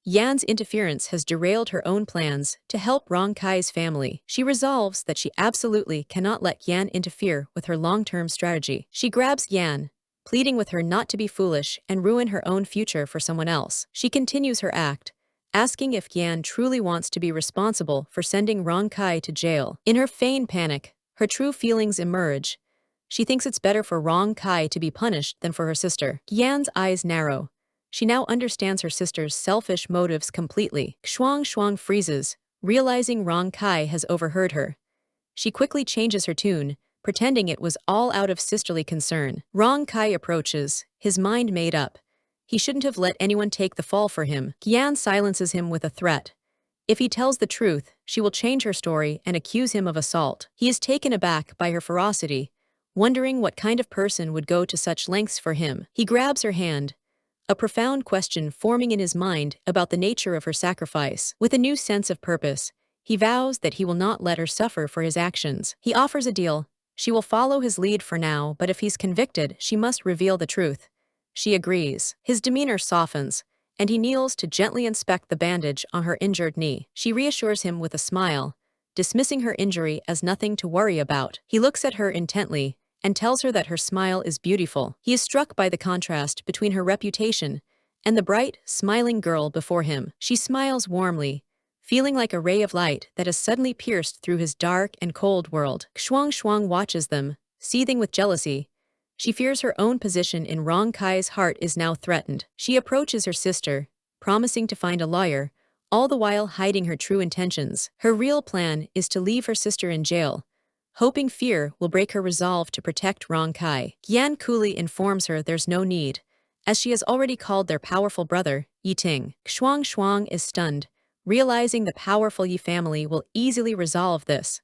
Yan's interference has derailed her own plans to help Rong Kai's family. She resolves that she absolutely cannot let Yan interfere with her long-term strategy. She grabs Yan, pleading with her not to be foolish and ruin her own future for someone else. She continues her act, asking if Yan truly wants to be responsible for sending Rong Kai to jail. In her feigned panic, her true feelings emerge. She thinks it's better for Rong Kai to be punished than for her sister. Yan's eyes narrow. She now understands her sister's selfish motives completely. Shuang Shuang freezes, realizing Rong Kai has overheard her. She quickly changes her tune, pretending it was all out of sisterly concern. Rong Kai approaches, his mind made up. He shouldn't have let anyone take the fall for him. Yan silences him with a threat. If he tells the truth, she will change her story and accuse him of assault. He is taken aback by her ferocity, wondering what kind of person would go to such lengths for him. He grabs her hand, a profound question forming in his mind about the nature of her sacrifice. With a new sense of purpose, he vows that he will not let her suffer for his actions. He offers a deal. She will follow his lead for now, but if he's convicted, she must reveal the truth. She agrees. His demeanor softens, and he kneels to gently inspect the bandage on her injured knee. She reassures him with a smile, dismissing her injury as nothing to worry about. He looks at her intently and tells her that her smile is beautiful. He is struck by the contrast between her reputation and the bright, smiling girl before him. She smiles warmly, feeling like a ray of light that has suddenly pierced through his dark and cold world. Shuang Shuang watches them, seething with jealousy. She fears her own position in Rong Kai's heart is now threatened. She approaches her sister, promising to find a lawyer, all the while hiding her true intentions. Her real plan is to leave her sister in jail, hoping fear will break her resolve to protect Rong Kai. Yan coolly informs her there's no need, as she has already called their powerful brother, Yiting. Shuang Shuang is stunned, realizing the powerful Yi family will easily resolve this.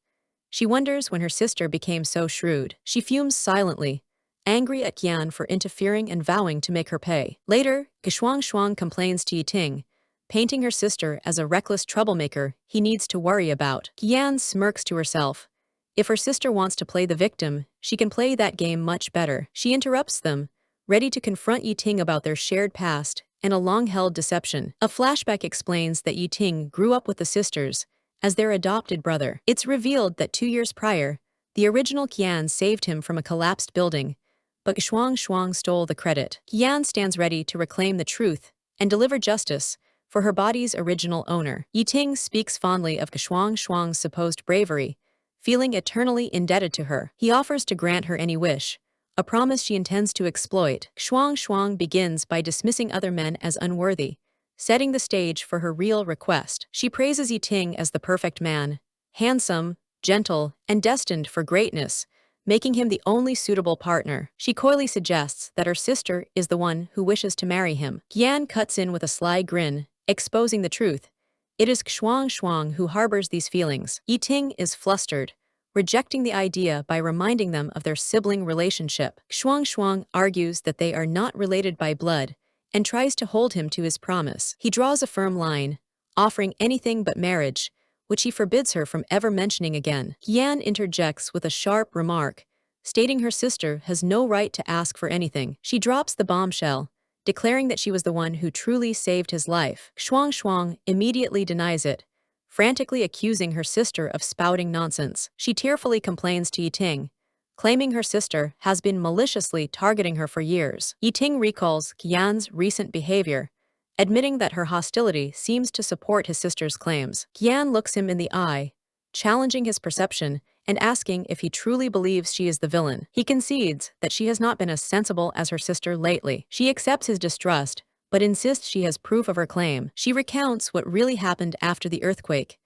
She wonders when her sister became so shrewd. She fumes silently, angry at Yan for interfering and vowing to make her pay. Later, Shuang Shuang complains to Yiting, painting her sister as a reckless troublemaker he needs to worry about. Yan smirks to herself. If her sister wants to play the victim, she can play that game much better. She interrupts them, ready to confront Yiting about their shared past and a long-held deception. A flashback explains that Yiting grew up with the sisters as their adopted brother. It's revealed that 2 years prior, the original Qian saved him from a collapsed building, but Shuang Shuang stole the credit. Qian stands ready to reclaim the truth and deliver justice for her body's original owner. Yiting speaks fondly of Shuang Shuang's supposed bravery, feeling eternally indebted to her. He offers to grant her any wish, a promise she intends to exploit. Shuang Shuang begins by dismissing other men as unworthy, setting the stage for her real request. She praises Yiting as the perfect man, handsome, gentle, and destined for greatness, making him the only suitable partner. She coyly suggests that her sister is the one who wishes to marry him. Yan cuts in with a sly grin, exposing the truth. It is Shuang Shuang who harbors these feelings. Yiting is flustered, rejecting the idea by reminding them of their sibling relationship. Shuang Shuang argues that they are not related by blood and tries to hold him to his promise. He draws a firm line, offering anything but marriage, which he forbids her from ever mentioning again. Yan interjects with a sharp remark, stating her sister has no right to ask for anything. She drops the bombshell, declaring that she was the one who truly saved his life. Shuang Shuang immediately denies it, frantically accusing her sister of spouting nonsense. She tearfully complains to Yiting, claiming her sister has been maliciously targeting her for years. Yiting recalls Qian's recent behavior, admitting that her hostility seems to support his sister's claims. Qian looks him in the eye, challenging his perception and asking if he truly believes she is the villain. He concedes that she has not been as sensible as her sister lately. She accepts his distrust, but insists she has proof of her claim. She recounts what really happened after the earthquake,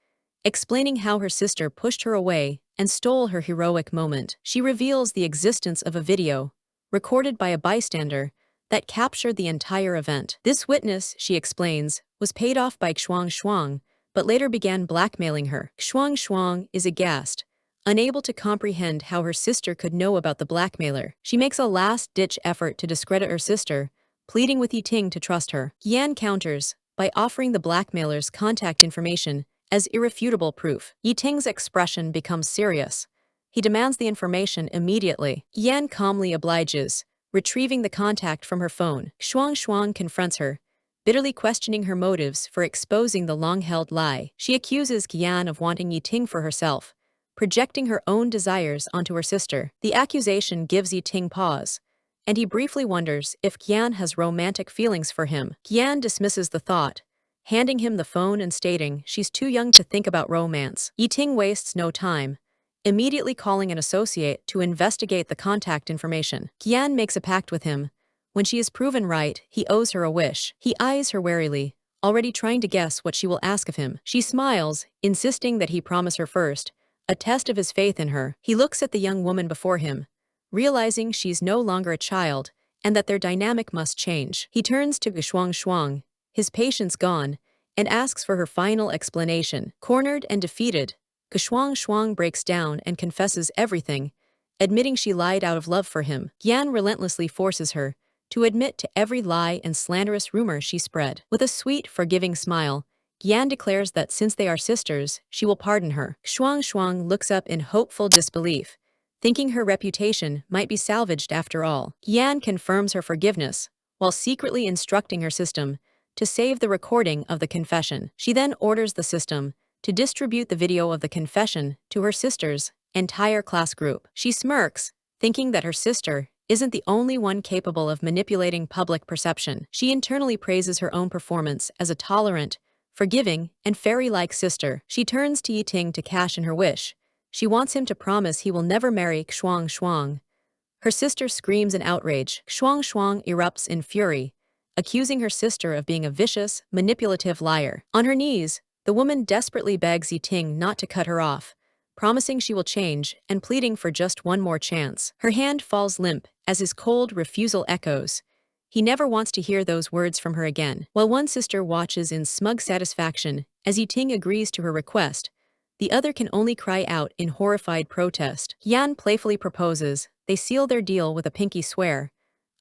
explaining how her sister pushed her away and stole her heroic moment. She reveals the existence of a video, recorded by a bystander, that captured the entire event. This witness, she explains, was paid off by Xuang Xuang, but later began blackmailing her. Xuang Xuang is aghast, unable to comprehend how her sister could know about the blackmailer. She makes a last-ditch effort to discredit her sister, pleading with Yiting to trust her. Yan counters by offering the blackmailer's contact information as irrefutable proof. Yiting's expression becomes serious. He demands the information immediately. Yan calmly obliges, retrieving the contact from her phone. Xuang Xuang confronts her, bitterly questioning her motives for exposing the long-held lie. She accuses Yan of wanting Yiting for herself, projecting her own desires onto her sister. The accusation gives Yiting pause, and he briefly wonders if Yan has romantic feelings for him. Yan dismisses the thought, handing him the phone and stating she's too young to think about romance. Yiting wastes no time, immediately calling an associate to investigate the contact information. Yan makes a pact with him. When she is proven right, he owes her a wish. He eyes her warily, already trying to guess what she will ask of him. She smiles, insisting that he promise her first, a test of his faith in her. He looks at the young woman before him, realizing she's no longer a child and that their dynamic must change. He turns to Xuang Xuang, his patience gone, and asks for her final explanation. Cornered and defeated, Xuang Xuang breaks down and confesses everything, admitting she lied out of love for him. Yan relentlessly forces her to admit to every lie and slanderous rumor she spread. With a sweet, forgiving smile, Yan declares that since they are sisters, she will pardon her. Xuang Xuang looks up in hopeful disbelief, thinking her reputation might be salvaged after all. Yan confirms her forgiveness, while secretly instructing her system to save the recording of the confession. She then orders the system to distribute the video of the confession to her sister's entire class group. She smirks, thinking that her sister isn't the only one capable of manipulating public perception. She internally praises her own performance as a tolerant, forgiving, and fairy-like sister. She turns to Yiting to cash in her wish. She wants him to promise he will never marry Xuang Xuang. Her sister screams in outrage. Xuang Xuang erupts in fury, accusing her sister of being a vicious, manipulative liar. On her knees, the woman desperately begs Yiting not to cut her off, promising she will change and pleading for just one more chance. Her hand falls limp as his cold refusal echoes. He never wants to hear those words from her again. While one sister watches in smug satisfaction as Yiting agrees to her request, the other can only cry out in horrified protest. Yan playfully proposes they seal their deal with a pinky swear,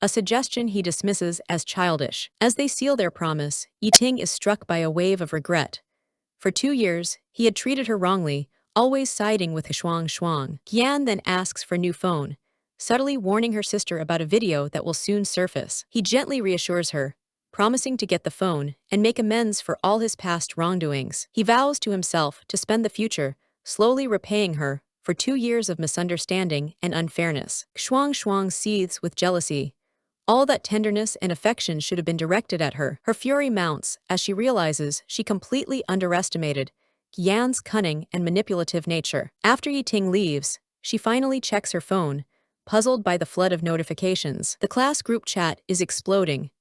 a suggestion he dismisses as childish. As they seal their promise, Yiting is struck by a wave of regret. For 2 years, he had treated her wrongly, always siding with Xuang Xuang. Yan then asks for a new phone, subtly warning her sister about a video that will soon surface. He gently reassures her, promising to get the phone and make amends for all his past wrongdoings. He vows to himself to spend the future slowly repaying her for 2 years of misunderstanding and unfairness. Xuang Xuang seethes with jealousy. All that tenderness and affection should have been directed at her. Her fury mounts as she realizes she completely underestimated Yan's cunning and manipulative nature. After Yiting leaves, she finally checks her phone, puzzled by the flood of notifications. The class group chat is exploding.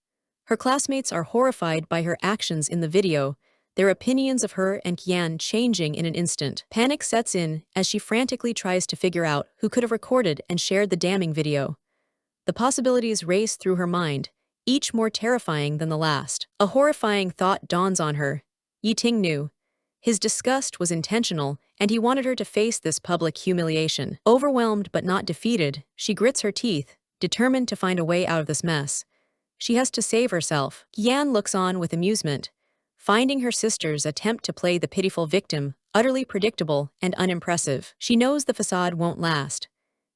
Her classmates are horrified by her actions in the video, their opinions of her and Yan changing in an instant. Panic sets in as she frantically tries to figure out who could have recorded and shared the damning video. The possibilities race through her mind, each more terrifying than the last. A horrifying thought dawns on her. Yiting knew. His disgust was intentional, and he wanted her to face this public humiliation. Overwhelmed but not defeated, she grits her teeth, determined to find a way out of this mess. She has to save herself. Yan looks on with amusement, finding her sister's attempt to play the pitiful victim utterly predictable and unimpressive. She knows the facade won't last.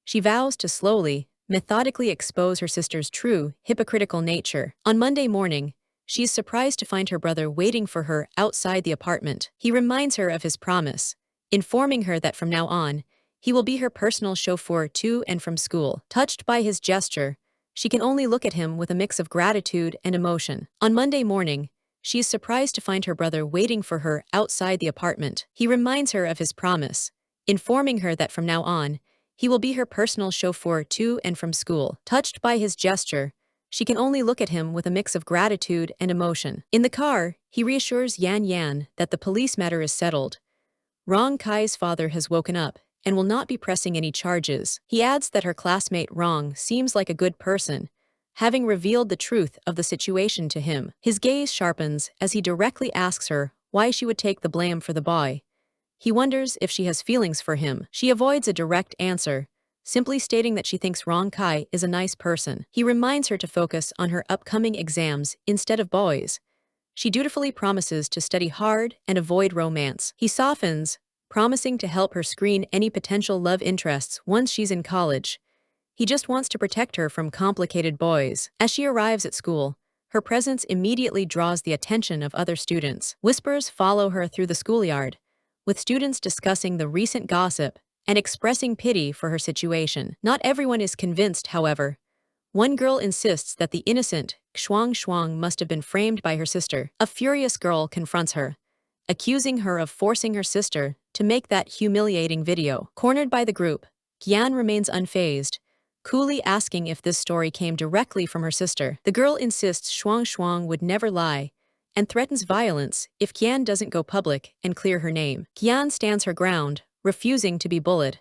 She vows to slowly, methodically expose her sister's true, hypocritical nature. On Monday morning, she is surprised to find her brother waiting for her outside the apartment. He reminds her of his promise, informing her that from now on, he will be her personal chauffeur to and from school. Touched by his gesture, she can only look at him with a mix of gratitude and emotion. On Monday morning, she is surprised to find her brother waiting for her outside the apartment. He reminds her of his promise, informing her that from now on, he will be her personal chauffeur to and from school. Touched by his gesture, she can only look at him with a mix of gratitude and emotion. In the car, he reassures Yan that the police matter is settled. Rong Kai's father has woken up and will not be pressing any charges. He adds that her classmate Rong seems like a good person, having revealed the truth of the situation to him. His gaze sharpens as he directly asks her why she would take the blame for the boy. He wonders if she has feelings for him. She avoids a direct answer, simply stating that she thinks Rong Kai is a nice person. He reminds her to focus on her upcoming exams instead of boys. She dutifully promises to study hard and avoid romance. He softens, promising to help her screen any potential love interests once she's in college. He just wants to protect her from complicated boys. As she arrives at school, her presence immediately draws the attention of other students. Whispers follow her through the schoolyard, with students discussing the recent gossip and expressing pity for her situation. Not everyone is convinced, however. One girl insists that the innocent Shuang must have been framed by her sister. A furious girl confronts her, accusing her of forcing her sister to make that humiliating video. Cornered by the group, Gian remains unfazed, coolly asking if this story came directly from her sister. The girl insists Shuang would never lie and threatens violence if Gian doesn't go public and clear her name. Gian stands her ground, refusing to be bullied.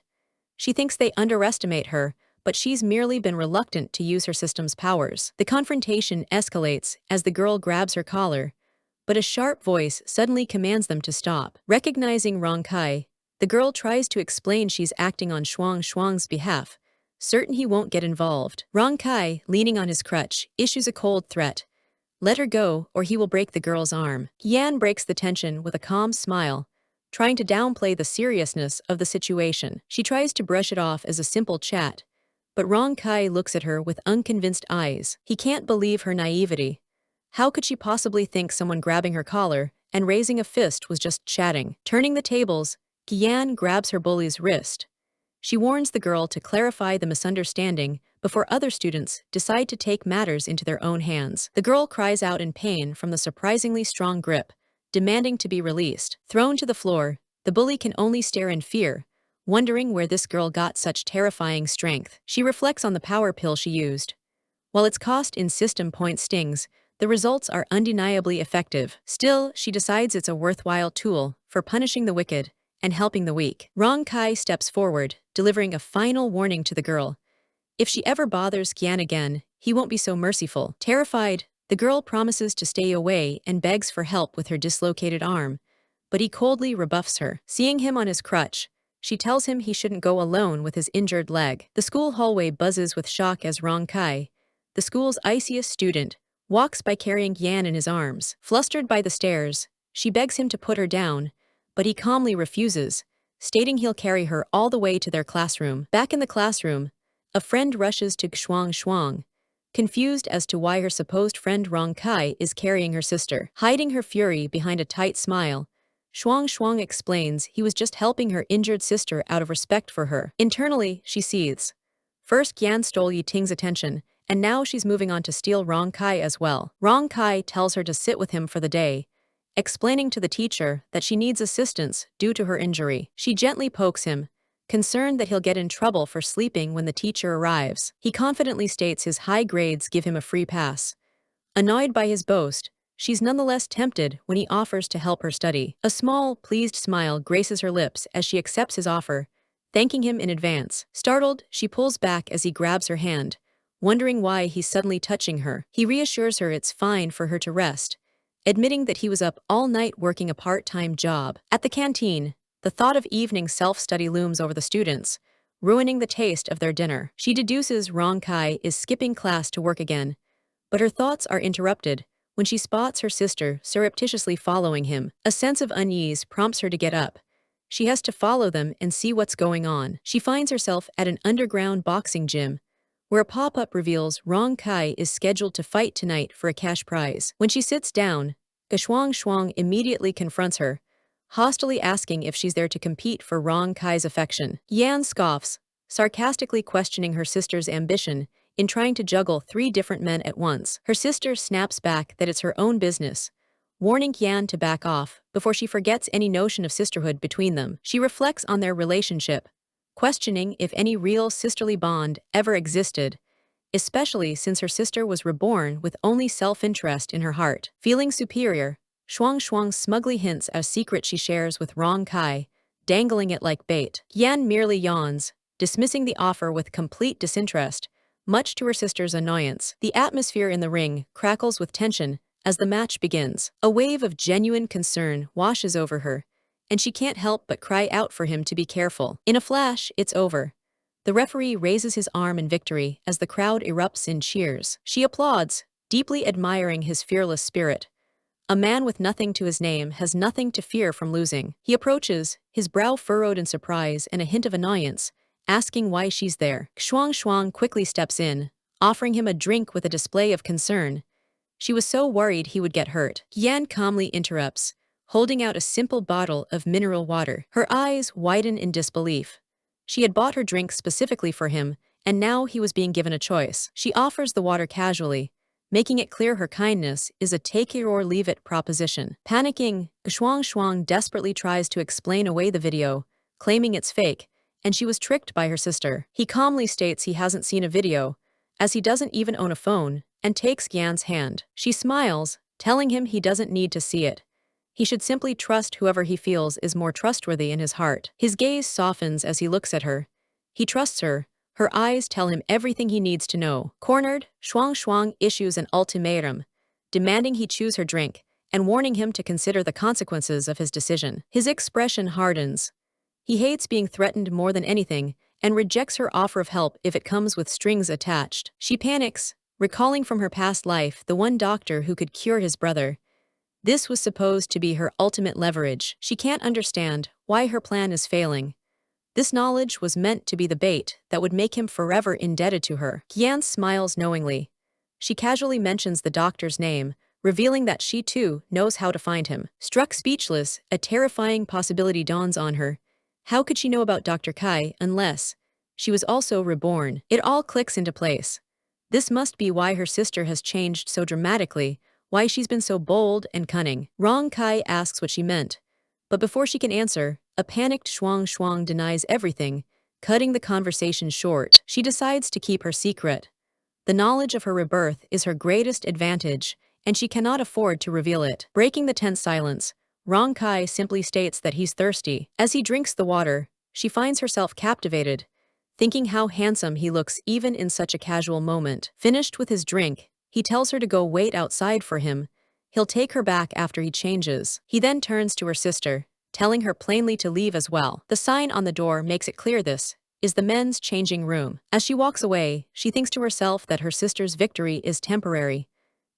She thinks they underestimate her, but she's merely been reluctant to use her system's powers. The confrontation escalates as the girl grabs her collar, but a sharp voice suddenly commands them to stop. Recognizing Rong Kai, the girl tries to explain she's acting on Shuang's behalf, certain he won't get involved. Rong Kai, leaning on his crutch, issues a cold threat. Let her go, or he will break the girl's arm. Yan breaks the tension with a calm smile, trying to downplay the seriousness of the situation. She tries to brush it off as a simple chat, but Rong Kai looks at her with unconvinced eyes. He can't believe her naivety. How could she possibly think someone grabbing her collar and raising a fist was just chatting? Turning the tables, Yan grabs her bully's wrist. She warns the girl to clarify the misunderstanding before other students decide to take matters into their own hands. The girl cries out in pain from the surprisingly strong grip, demanding to be released. Thrown to the floor, the bully can only stare in fear, wondering where this girl got such terrifying strength. She reflects on the power pill she used. While its cost in system point stings, the results are undeniably effective. Still, she decides it's a worthwhile tool for punishing the wicked and helping the weak. Rong Kai steps forward, delivering a final warning to the girl. If she ever bothers Gian again, he won't be so merciful. Terrified, the girl promises to stay away and begs for help with her dislocated arm, but he coldly rebuffs her. Seeing him on his crutch, she tells him he shouldn't go alone with his injured leg. The school hallway buzzes with shock as Rong Kai, the school's iciest student, walks by carrying Yan in his arms. Flustered by the stares, she begs him to put her down, but he calmly refuses, stating he'll carry her all the way to their classroom. Back in the classroom, a friend rushes to Shuang, confused as to why her supposed friend Rong Kai is carrying her sister. Hiding her fury behind a tight smile, Shuang explains he was just helping her injured sister out of respect for her. Internally, she seethes. First Gian stole Yiting's attention, and now she's moving on to steal Rong Kai as well. Rong Kai tells her to sit with him for the day, explaining to the teacher that she needs assistance due to her injury. She gently pokes him, concerned that he'll get in trouble for sleeping when the teacher arrives. He confidently states his high grades give him a free pass. Annoyed by his boast, she's nonetheless tempted when he offers to help her study. A small, pleased smile graces her lips as she accepts his offer, thanking him in advance. Startled, she pulls back as he grabs her hand, wondering why he's suddenly touching her. He reassures her it's fine for her to rest, admitting that he was up all night working a part-time job. At the canteen, the thought of evening self-study looms over the students, ruining the taste of their dinner. She deduces Rong Kai is skipping class to work again, but her thoughts are interrupted when she spots her sister surreptitiously following him. A sense of unease prompts her to get up. She has to follow them and see what's going on. She finds herself at an underground boxing gym, where a pop-up reveals Rong Kai is scheduled to fight tonight for a cash prize. When she sits down, Shuang immediately confronts her, hostilely asking if she's there to compete for Rong Kai's affection. Yan scoffs, sarcastically questioning her sister's ambition in trying to juggle 3 different men at once. Her sister snaps back that it's her own business, warning Yan to back off before she forgets any notion of sisterhood between them. She reflects on their relationship, questioning if any real sisterly bond ever existed, especially since her sister was reborn with only self-interest in her heart. Feeling superior, Shuang smugly hints at a secret she shares with Rong Kai, dangling it like bait. Yan merely yawns, dismissing the offer with complete disinterest, much to her sister's annoyance. The atmosphere in the ring crackles with tension as the match begins. A wave of genuine concern washes over her, and she can't help but cry out for him to be careful. In a flash, it's over. The referee raises his arm in victory as the crowd erupts in cheers. She applauds, deeply admiring his fearless spirit. A man with nothing to his name has nothing to fear from losing. He approaches, his brow furrowed in surprise and a hint of annoyance, asking why she's there. Shuang quickly steps in, offering him a drink with a display of concern. She was so worried he would get hurt. Yan calmly interrupts, holding out a simple bottle of mineral water. Her eyes widen in disbelief. She had bought her drink specifically for him, and now he was being given a choice. She offers the water casually, making it clear her kindness is a take it or leave it proposition. Panicking, Shuang desperately tries to explain away the video, claiming it's fake, and she was tricked by her sister. He calmly states he hasn't seen a video, as he doesn't even own a phone, and takes Yan's hand. She smiles, telling him he doesn't need to see it. He should simply trust whoever he feels is more trustworthy in his heart. His gaze softens as he looks at her. He trusts her. Her eyes tell him everything he needs to know. Cornered, Shuang issues an ultimatum, demanding he choose her drink, and warning him to consider the consequences of his decision. His expression hardens. He hates being threatened more than anything, and rejects her offer of help if it comes with strings attached. She panics, recalling from her past life the one doctor who could cure his brother. This was supposed to be her ultimate leverage. She can't understand why her plan is failing. This knowledge was meant to be the bait that would make him forever indebted to her. Yan smiles knowingly. She casually mentions the doctor's name, revealing that she too knows how to find him. Struck speechless, a terrifying possibility dawns on her. How could she know about Dr. Kai unless she was also reborn? It all clicks into place. This must be why her sister has changed so dramatically, why she's been so bold and cunning. Rong Kai asks what she meant, but before she can answer, a panicked Shuang denies everything, cutting the conversation short. She decides to keep her secret. The knowledge of her rebirth is her greatest advantage, and she cannot afford to reveal it. Breaking the tense silence, Rong Kai simply states that he's thirsty. As he drinks the water, she finds herself captivated, thinking how handsome he looks even in such a casual moment. Finished with his drink, he tells her to go wait outside for him. He'll take her back after he changes. He then turns to her sister, telling her plainly to leave as well. The sign on the door makes it clear this is the men's changing room. As she walks away, she thinks to herself that her sister's victory is temporary.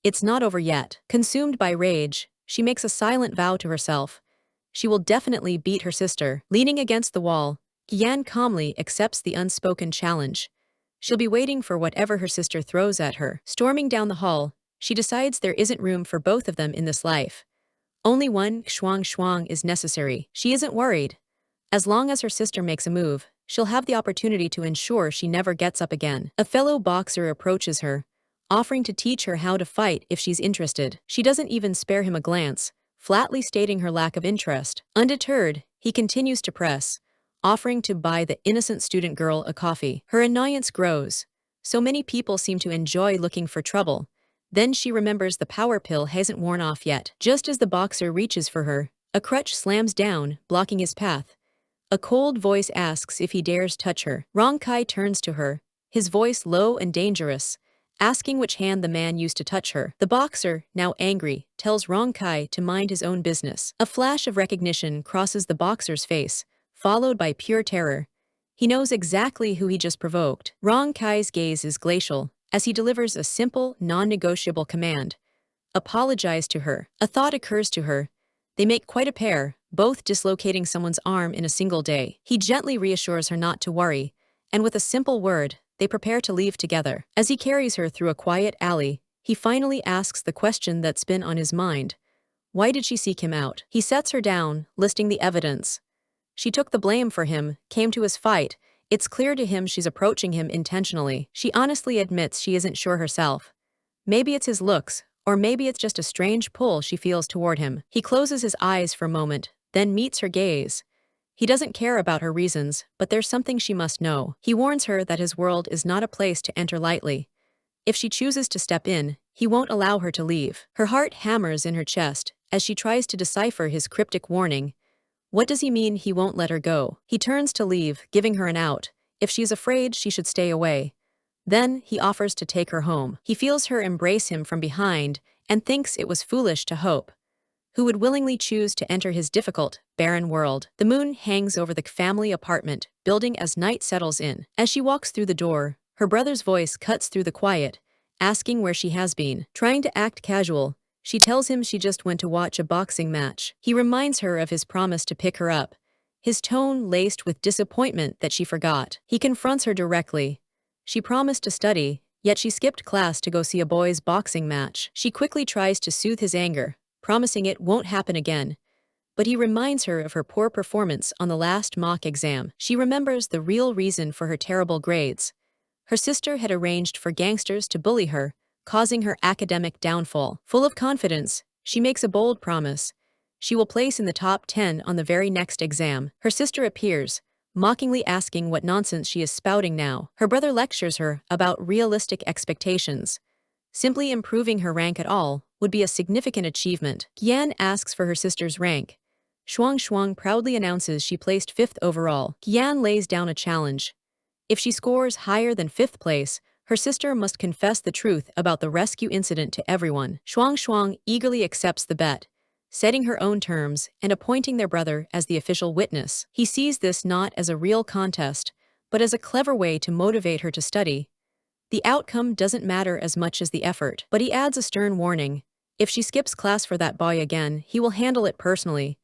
It's not over yet. Consumed by rage, she makes a silent vow to herself. She will definitely beat her sister. Leaning against the wall, Yan calmly accepts the unspoken challenge. She'll be waiting for whatever her sister throws at her. Storming down the hall, she decides there isn't room for both of them in this life. Only one Shuang is necessary. She isn't worried. As long as her sister makes a move, she'll have the opportunity to ensure she never gets up again. A fellow boxer approaches her, offering to teach her how to fight if she's interested. She doesn't even spare him a glance, flatly stating her lack of interest. Undeterred, he continues to press, offering to buy the innocent student girl a coffee. Her annoyance grows. So many people seem to enjoy looking for trouble. Then she remembers the power pill hasn't worn off yet. Just as the boxer reaches for her, a crutch slams down, blocking his path. A cold voice asks if he dares touch her. Rong Kai turns to her, his voice low and dangerous, asking which hand the man used to touch her. The boxer, now angry, tells Rong Kai to mind his own business. A flash of recognition crosses the boxer's face, followed by pure terror. He knows exactly who he just provoked. Rong Kai's gaze is glacial, as he delivers a simple, non-negotiable command. Apologize to her. A thought occurs to her. They make quite a pair, both dislocating someone's arm in a single day. He gently reassures her not to worry, and with a simple word, they prepare to leave together. As he carries her through a quiet alley, he finally asks the question that's been on his mind. Why did she seek him out? He sets her down, listing the evidence. She took the blame for him, came to his fight. It's clear to him she's approaching him intentionally. She honestly admits she isn't sure herself. Maybe it's his looks, or maybe it's just a strange pull she feels toward him. He closes his eyes for a moment, then meets her gaze. He doesn't care about her reasons, but there's something she must know. He warns her that his world is not a place to enter lightly. If she chooses to step in, he won't allow her to leave. Her heart hammers in her chest as she tries to decipher his cryptic warning. What does he mean he won't let her go? He turns to leave, giving her an out. If she's afraid, she should stay away. Then, he offers to take her home. He feels her embrace him from behind and thinks it was foolish to hope. Who would willingly choose to enter his difficult, barren world? The moon hangs over the family apartment building as night settles in. As she walks through the door, her brother's voice cuts through the quiet, asking where she has been. Trying to act casual, she tells him she just went to watch a boxing match. He reminds her of his promise to pick her up, his tone laced with disappointment that she forgot. He confronts her directly. She promised to study, yet she skipped class to go see a boys' boxing match. She quickly tries to soothe his anger, promising it won't happen again. But he reminds her of her poor performance on the last mock exam. She remembers the real reason for her terrible grades. Her sister had arranged for gangsters to bully her, causing her academic downfall. Full of confidence, she makes a bold promise. She will place in the top 10 on the very next exam. Her sister appears, mockingly asking what nonsense she is spouting now. Her brother lectures her about realistic expectations. Simply improving her rank at all would be a significant achievement. Yan asks for her sister's rank. Shuang proudly announces she placed 5th overall. Yan lays down a challenge. If she scores higher than 5th place, her sister must confess the truth about the rescue incident to everyone. Shuang eagerly accepts the bet, setting her own terms and appointing their brother as the official witness. He sees this not as a real contest, but as a clever way to motivate her to study. The outcome doesn't matter as much as the effort, but he adds a stern warning. If she skips class for that boy again, he will handle it personally.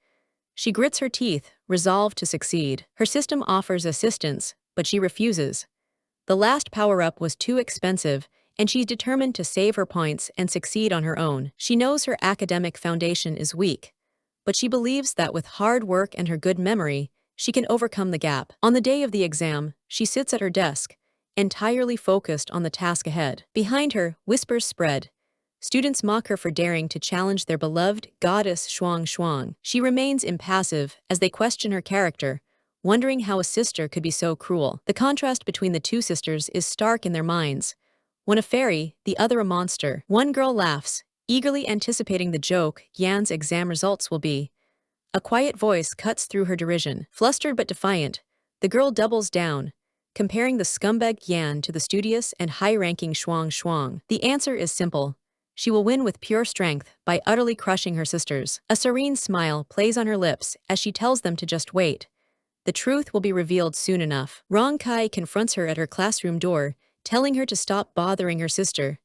She grits her teeth, resolved to succeed. Her system offers assistance, but she refuses. The last power-up was too expensive, and she's determined to save her points and succeed on her own. She knows her academic foundation is weak, but she believes that with hard work and her good memory, she can overcome the gap. On the day of the exam, she sits at her desk, entirely focused on the task ahead. Behind her, whispers spread. Students mock her for daring to challenge their beloved goddess Shuang. She remains impassive as they question her character, wondering how a sister could be so cruel. The contrast between the two sisters is stark in their minds. One a fairy, the other a monster. One girl laughs, eagerly anticipating the joke Yan's exam results will be. A quiet voice cuts through her derision. Flustered but defiant, the girl doubles down, comparing the scumbag Yan to the studious and high-ranking Shuang. The answer is simple. She will win with pure strength by utterly crushing her sisters. A serene smile plays on her lips as she tells them to just wait. The truth will be revealed soon enough. Rong Kai confronts her at her classroom door, telling her to stop bothering her sister.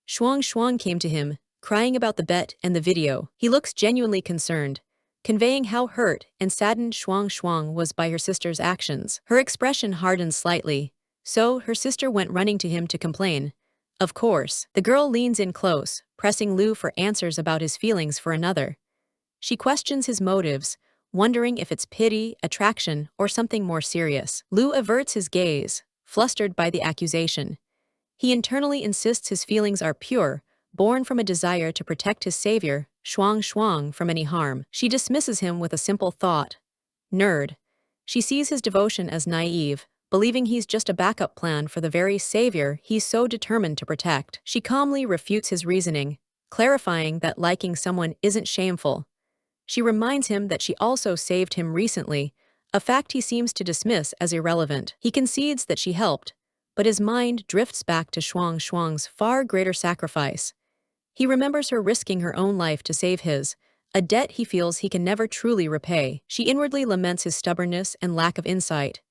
Shuang came to him, crying about the bet and the video. He looks genuinely concerned, conveying how hurt and saddened Shuang was by her sister's actions. Her expression hardened slightly, so her sister went running to him to complain. Of course, the girl leans in close, pressing Lu for answers about his feelings for another. She questions his motives, wondering if it's pity, attraction, or something more serious. Lu averts his gaze, flustered by the accusation. He internally insists his feelings are pure, born from a desire to protect his savior, Shuang, from any harm. She dismisses him with a simple thought. Nerd. She sees his devotion as naive, believing he's just a backup plan for the very savior he's so determined to protect. She calmly refutes his reasoning, clarifying that liking someone isn't shameful. She reminds him that she also saved him recently, a fact he seems to dismiss as irrelevant. He concedes that she helped, but his mind drifts back to Shuang's far greater sacrifice. He remembers her risking her own life to save his, a debt he feels he can never truly repay. She inwardly laments his stubbornness and lack of insight.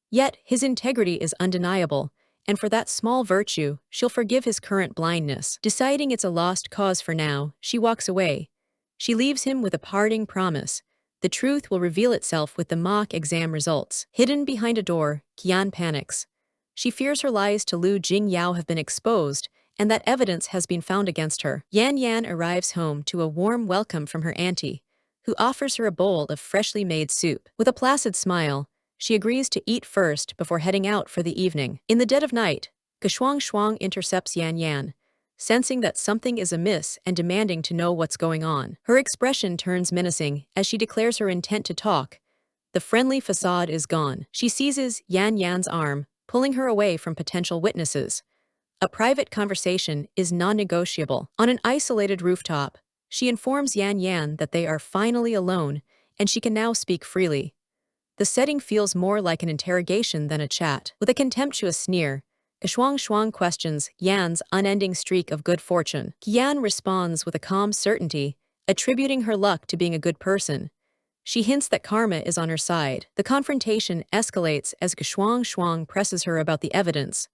Yet, his integrity is undeniable, and for that small virtue, she'll forgive his current blindness. Deciding it's a lost cause for now, she walks away. She leaves him with a parting promise. The truth will reveal itself with the mock exam results. Hidden behind a door, Qian panics. She fears her lies to Lu Jingyao have been exposed, and that evidence has been found against her. Yan arrives home to a warm welcome from her auntie, who offers her a bowl of freshly made soup. With a placid smile, she agrees to eat first before heading out for the evening. In the dead of night, Shuang intercepts Yan, sensing that something is amiss and demanding to know what's going on. Her expression turns menacing as she declares her intent to talk. The friendly facade is gone. She seizes Yan's arm, pulling her away from potential witnesses. A private conversation is non-negotiable. On an isolated rooftop, she informs Yan that they are finally alone, and she can now speak freely. The setting feels more like an interrogation than a chat. With a contemptuous sneer, Shuang questions Yan's unending streak of good fortune. Yan responds with a calm certainty, attributing her luck to being a good person. She hints that karma is on her side. The confrontation escalates as Shuang presses her about the evidence.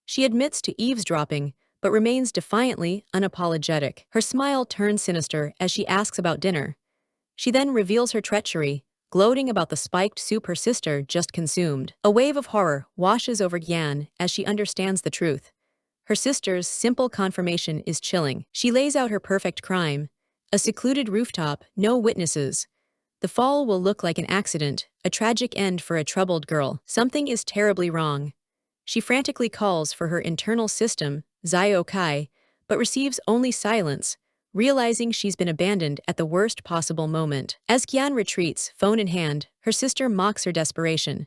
She admits to eavesdropping, but remains defiantly unapologetic. Her smile turns sinister as she asks about dinner. She then reveals her treachery, gloating about the spiked soup her sister just consumed. A wave of horror washes over Yan as she understands the truth. Her sister's simple confirmation is chilling. She lays out her perfect crime: a secluded rooftop, no witnesses. The fall will look like an accident, a tragic end for a troubled girl. Something is terribly wrong. She frantically calls for her internal system, Kai, but receives only silence, realizing she's been abandoned at the worst possible moment. As Qian retreats, phone in hand, her sister mocks her desperation.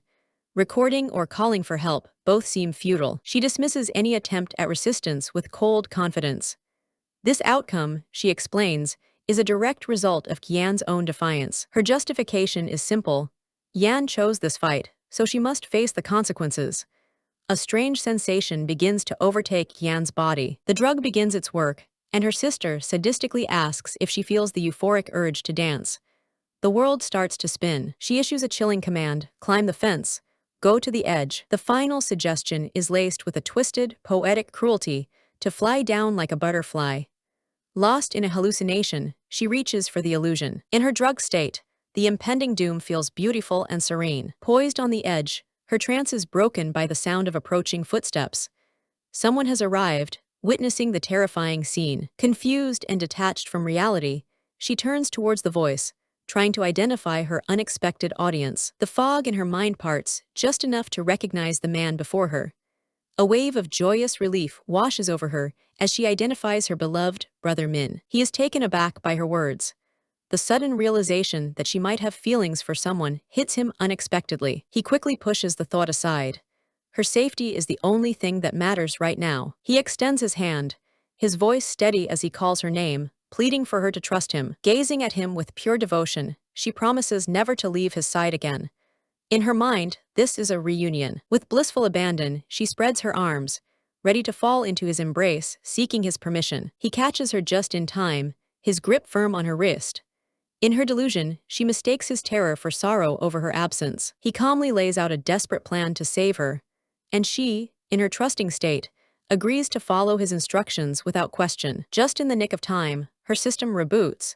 Recording or calling for help both seem futile. She dismisses any attempt at resistance with cold confidence. This outcome, she explains, is a direct result of Qian's own defiance. Her justification is simple: Yan chose this fight, so she must face the consequences. A strange sensation begins to overtake Yan's body. The drug begins its work, and her sister sadistically asks if she feels the euphoric urge to dance. The world starts to spin. She issues a chilling command: climb the fence, go to the edge. The final suggestion is laced with a twisted, poetic cruelty: to fly down like a butterfly. Lost in a hallucination, she reaches for the illusion. In her drug state, the impending doom feels beautiful and serene. Poised on the edge, her trance is broken by the sound of approaching footsteps. Someone has arrived, witnessing the terrifying scene. Confused and detached from reality, she turns towards the voice, trying to identify her unexpected audience. The fog in her mind parts just enough to recognize the man before her. A wave of joyous relief washes over her as she identifies her beloved brother Min. He is taken aback by her words. The sudden realization that she might have feelings for someone hits him unexpectedly. He quickly pushes the thought aside. Her safety is the only thing that matters right now. He extends his hand, his voice steady as he calls her name, pleading for her to trust him. Gazing at him with pure devotion, she promises never to leave his side again. In her mind, this is a reunion. With blissful abandon, she spreads her arms, ready to fall into his embrace, seeking his permission. He catches her just in time, his grip firm on her wrist. In her delusion, she mistakes his terror for sorrow over her absence. He calmly lays out a desperate plan to save her, and she, in her trusting state, agrees to follow his instructions without question. Just in the nick of time, her system reboots.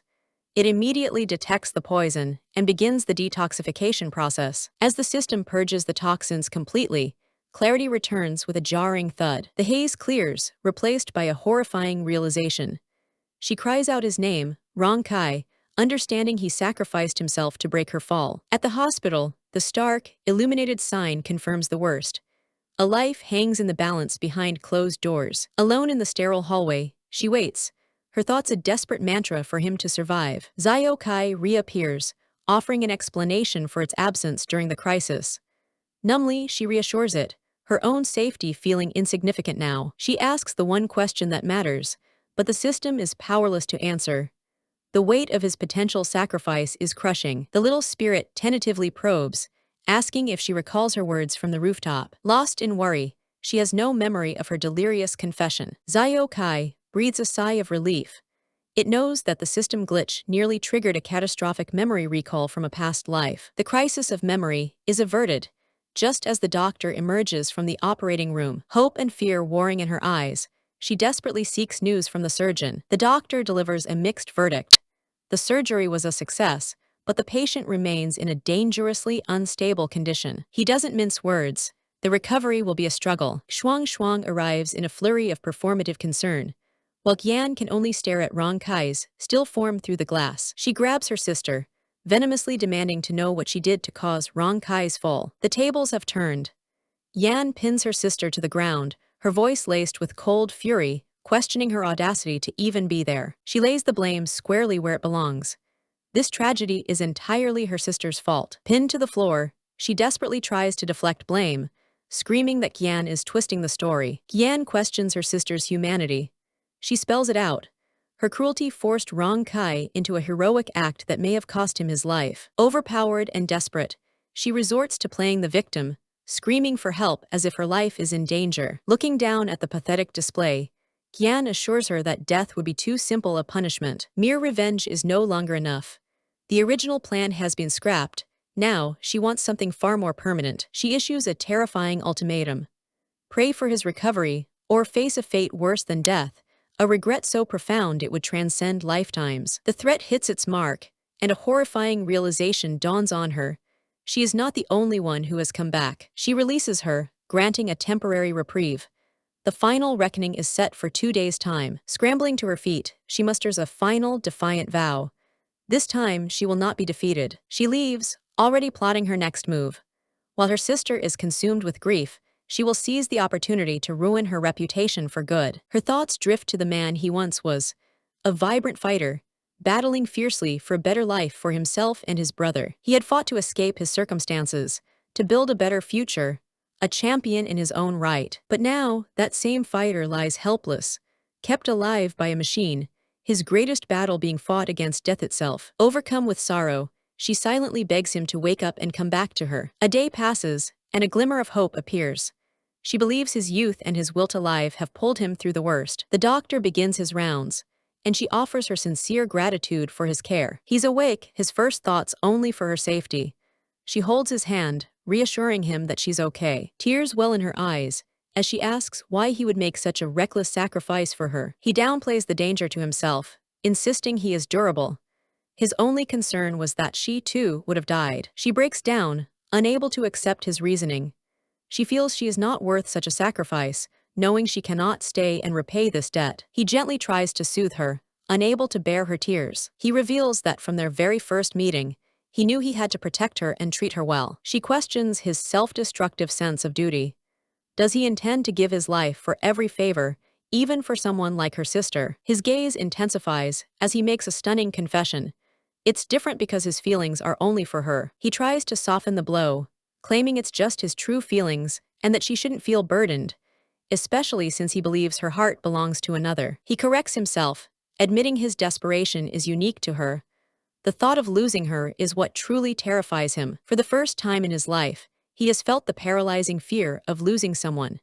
It immediately detects the poison and begins the detoxification process. As the system purges the toxins completely, clarity returns with a jarring thud. The haze clears, replaced by a horrifying realization. She cries out his name, Rong Kai, understanding he sacrificed himself to break her fall. At the hospital, the stark, illuminated sign confirms the worst. A life hangs in the balance behind closed doors. Alone in the sterile hallway, she waits, her thoughts a desperate mantra for him to survive. Kai reappears, offering an explanation for its absence during the crisis. Numbly, she reassures it, her own safety feeling insignificant now. She asks the one question that matters, but the system is powerless to answer. The weight of his potential sacrifice is crushing. The little spirit tentatively probes, asking if she recalls her words from the rooftop. Lost in worry, she has no memory of her delirious confession. Kai breathes a sigh of relief. It knows that the system glitch nearly triggered a catastrophic memory recall from a past life. The crisis of memory is averted, just as the doctor emerges from the operating room. Hope and fear warring in her eyes, she desperately seeks news from the surgeon. The doctor delivers a mixed verdict. The surgery was a success, but the patient remains in a dangerously unstable condition. He doesn't mince words. The recovery will be a struggle. Shuang arrives in a flurry of performative concern, while Yan can only stare at Rong Kai's still form through the glass. She grabs her sister, venomously demanding to know what she did to cause Rong Kai's fall. The tables have turned. Yan pins her sister to the ground, her voice laced with cold fury, questioning her audacity to even be there. She lays the blame squarely where it belongs. This tragedy is entirely her sister's fault. Pinned to the floor, she desperately tries to deflect blame, screaming that Yan is twisting the story. Yan questions her sister's humanity. She spells it out. Her cruelty forced Rong Kai into a heroic act that may have cost him his life. Overpowered and desperate, she resorts to playing the victim, screaming for help as if her life is in danger. Looking down at the pathetic display, Gian assures her that death would be too simple a punishment. Mere revenge is no longer enough. The original plan has been scrapped. Now, she wants something far more permanent. She issues a terrifying ultimatum. Pray for his recovery, or face a fate worse than death, a regret so profound it would transcend lifetimes. The threat hits its mark, and a horrifying realization dawns on her. She is not the only one who has come back. She releases her, granting a temporary reprieve. The final reckoning is set for 2 days' time. Scrambling to her feet, she musters a final, defiant vow. This time, she will not be defeated. She leaves, already plotting her next move. While her sister is consumed with grief, she will seize the opportunity to ruin her reputation for good. Her thoughts drift to the man he once was, a vibrant fighter, battling fiercely for a better life for himself and his brother. He had fought to escape his circumstances, to build a better future, a champion in his own right. But now, that same fighter lies helpless, kept alive by a machine, his greatest battle being fought against death itself. Overcome with sorrow, she silently begs him to wake up and come back to her. A day passes, and a glimmer of hope appears. She believes his youth and his will to live have pulled him through the worst. The doctor begins his rounds, and she offers her sincere gratitude for his care. He's awake, his first thoughts only for her safety. She holds his hand, reassuring him that she's okay. Tears well in her eyes, as she asks why he would make such a reckless sacrifice for her. He downplays the danger to himself, insisting he is durable. His only concern was that she, too, would have died. She breaks down, unable to accept his reasoning. She feels she is not worth such a sacrifice, knowing she cannot stay and repay this debt. He gently tries to soothe her, unable to bear her tears. He reveals that from their very first meeting, he knew he had to protect her and treat her well. She questions his self-destructive sense of duty. Does he intend to give his life for every favor, even for someone like her sister? His gaze intensifies as he makes a stunning confession. It's different because his feelings are only for her. He tries to soften the blow, claiming it's just his true feelings and that she shouldn't feel burdened, especially since he believes her heart belongs to another. He corrects himself, admitting his desperation is unique to her. The thought of losing her is what truly terrifies him. For the first time in his life, he has felt the paralyzing fear of losing someone.